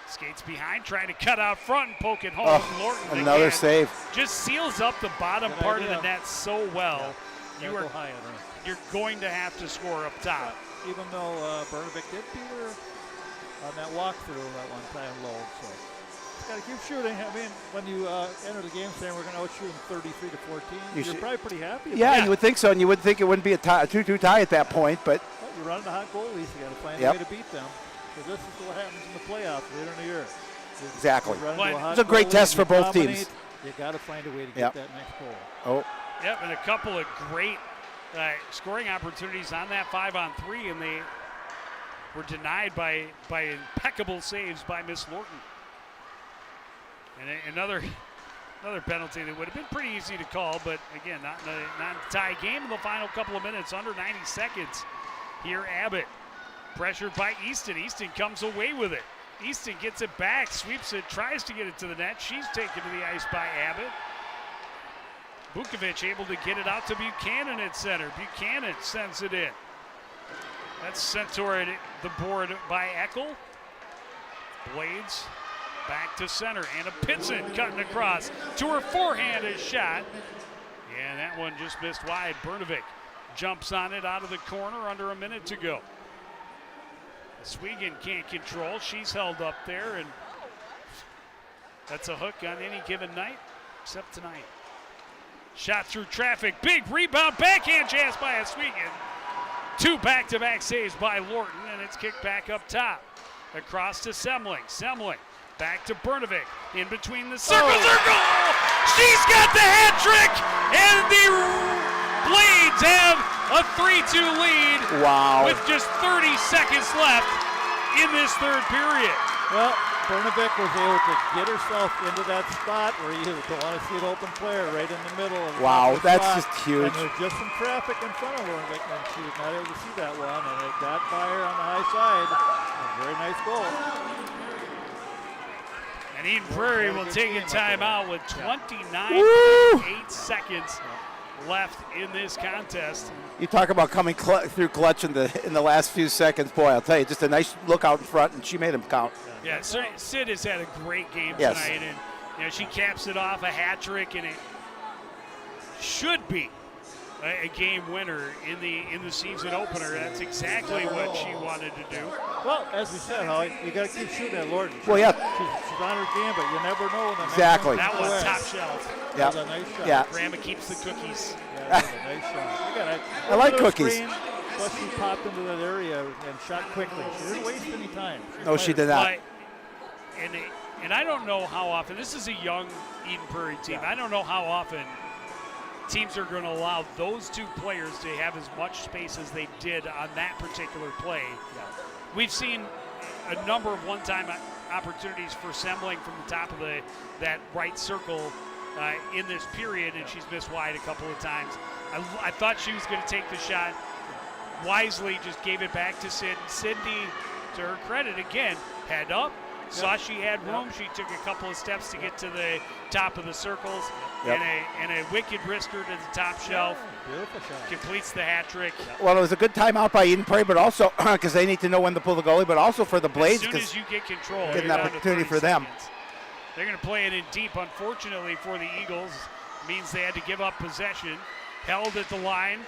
Skates behind, trying to cut out front and poke it home. Lorton Another again save. just seals up the bottom Good part of idea. the net so well. Yeah, You go are high on her. you're going to have to score up top. Even though Bernovic did beat her on that walkthrough that one time low. So got to keep shooting. I mean, when you enter the game saying we're going to outshoot them 33 to 14, you're probably pretty happy. Yeah, Yeah. you would think so, and you would think it wouldn't be a 2-2 tie at that point, but Well, you're running the hot goalies. You got to find Yep. a way to beat them. Because this is what happens in the playoffs later in the year. exactly. You run Well, into hot it's a great goalie, test for you both dominate, teams. You got to find a way to get Yep. that next goal. Oh, Yep, and a couple of great scoring opportunities on that 5-on-3, and they were denied by impeccable saves by Miss Lorton. And another penalty that would have been pretty easy to call, but again, not in a tie game in the final couple of minutes, under 90 seconds. Here, Abbott, pressured by Easton. Easton comes away with it. Easton gets it back, sweeps it, tries to get it to the net. She's taken to the ice by Abbott. Vukovic able to get it out to Buchanan at center. Buchanan sends it in. That's sent toward the board by Eckel. Blades back to center. Anna Pitson cutting across to her forehanded shot. And that one just missed wide. Bernovic jumps on it out of the corner under a minute to go. Swegan can't control. She's held up there, and that's a hook on any given night, except tonight. Shot through traffic. Big rebound. Backhand chance by Swegan. 2 back-to-back saves by Lorton, and it's kicked back up top. Across to Semling. Semling back to Bernovic. In between the circles. She's got the hat trick, and the Blades have a 3-2 lead. Wow. With just 30 seconds left in this third period. Well, Bernovic was able to get herself into that spot where you don't want to see an open player right in the middle. Of Wow, the that's spot. just huge. And there's just some traffic in front of Bernovic, and she was not able to see that one, and it got by her on the high side. A very nice goal. And Eden Prairie will take a timeout with 29.8 seconds left in this contest. You talk about coming through clutch in the last few seconds. Boy, I'll tell you, just a nice look out in front, and she made him count. Yeah, Sid has had a great game Yes. tonight, and she caps it off, a hat trick, and it should be a game winner in the season opener. That's exactly what she wanted to do. Well, as we said, Holly, you got to keep shooting at Lorton. Well, yeah. She's on her game, but you never know when the next Exactly. one That comes was away. top shelf. Yeah. That was a nice shot. Yeah. Grandma keeps the cookies. Yeah, that was a nice shot. Again, I like little cookies. Screen, plus she popped into that area and shot quickly. She didn't waste any time. No, she did not. And I don't know how often, this is a young Eden Prairie team. I don't know how often teams are going to allow those two players to have as much space as they did on that particular play. We've seen a number of one-time opportunities for Semling from the top of that right circle in this period, and she's missed wide a couple of times. I thought she was going to take the shot. Wisely just gave it back to Sid. Sydney, to her credit, again, head up. Saw she had room. She took a couple of steps to get to the top of the circles, and a wicked wrister to the top shelf. Beautiful shot. Completes the hat trick. Well, it was a good timeout by Eden Prairie, but also because they need to know when to pull the goalie, but also for the Blades. As soon as you get control, get an you're down to opportunity 30 for them. seconds. They're going to play it in deep. Unfortunately for the Eagles, means they had to give up possession. Held at the line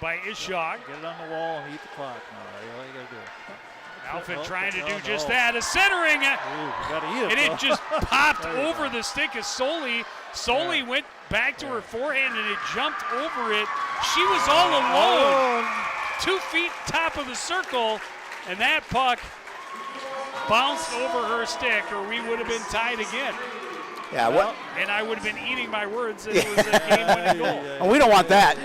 by Ishog. Get it on the wall and eat the clock. No, that's all you got to do. Alfin trying to do just that. A centering, and it just popped over the stick of Soli. Soli went back to her forehand, and it jumped over it. She was all alone. 2 feet top of the circle, and that puck bounced over her stick, or we would have been tied again. Yeah, well, and I would have been eating my words that it was a game-winning goal. And we don't want that.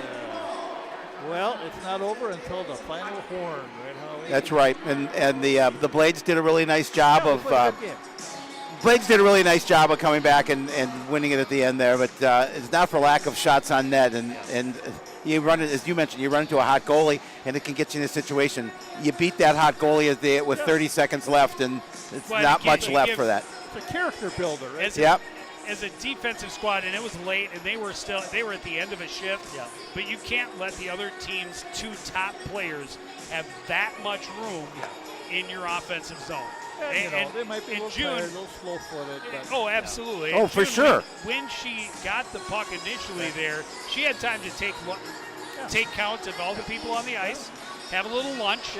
Well, it's not over until the final horn, right, Howie? That's right, and the Blades did a really nice job Yeah, of. they played a good game. Blades did a really nice job of coming back and winning it at the end there, but it's not for lack of shots on net. And you run it, as you mentioned, you run into a hot goalie, and it can get you in a situation. You beat that hot goalie with 30 seconds left, and it's not much left for that. It's a character builder, right? Yep. As a defensive squad, and it was late, and they were at the end of a shift. Yeah. But you can't let the other team's 2 top players have that much room in your offensive zone. And, they might be a little June, tired, a little slow-footed. But, oh, absolutely. Oh, In for June, sure. When she got the puck initially there, she had time to take count of all the people on the ice, have a little lunch,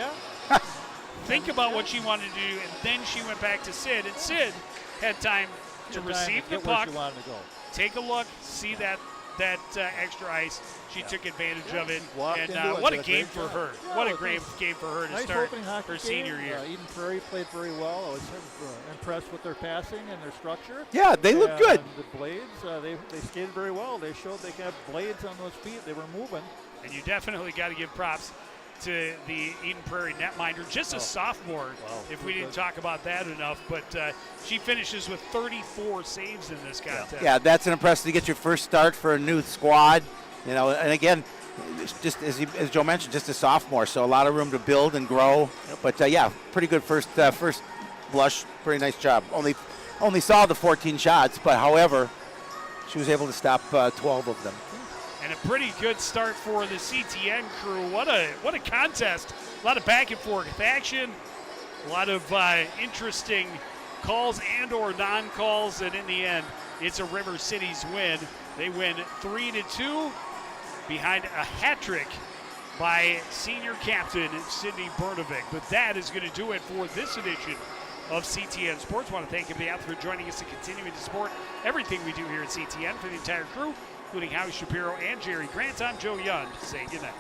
think about what she wanted to do, and then she went back to Sid. And Sid had time to receive the puck, take a look, see that extra ice. She took advantage of it, and what a game for her. What a great game for her to start her senior year. Eden Prairie played very well. I was impressed with their passing and their structure. Yeah, they look good. The Blades, they skated very well. They showed they got blades on those feet. They were moving. And you definitely got to give props to the Eden Prairie netminder, just a sophomore, if we didn't talk about that enough. But she finishes with 34 saves in this contest. Yeah, that's an impressive to get your first start for a new squad. You know, and again, just as Joe mentioned, just a sophomore, so a lot of room to build and grow. But yeah, pretty good first blush. Pretty nice job. Only saw the 14 shots, but however, she was able to stop 12 of them. And a pretty good start for the CTN crew. What a contest. A lot of back and forth action. A lot of interesting calls and or non-calls. And in the end, it's a River City's win. They win 3-2 behind a hat trick by senior captain Sydney Bernovic. But that is going to do it for this edition of CTN Sports. I want to thank everybody for joining us and continuing to support everything we do here at CTN. For the entire crew, including Howie Shapiro and Jerry Grant, I'm Joe Young. Say goodnight.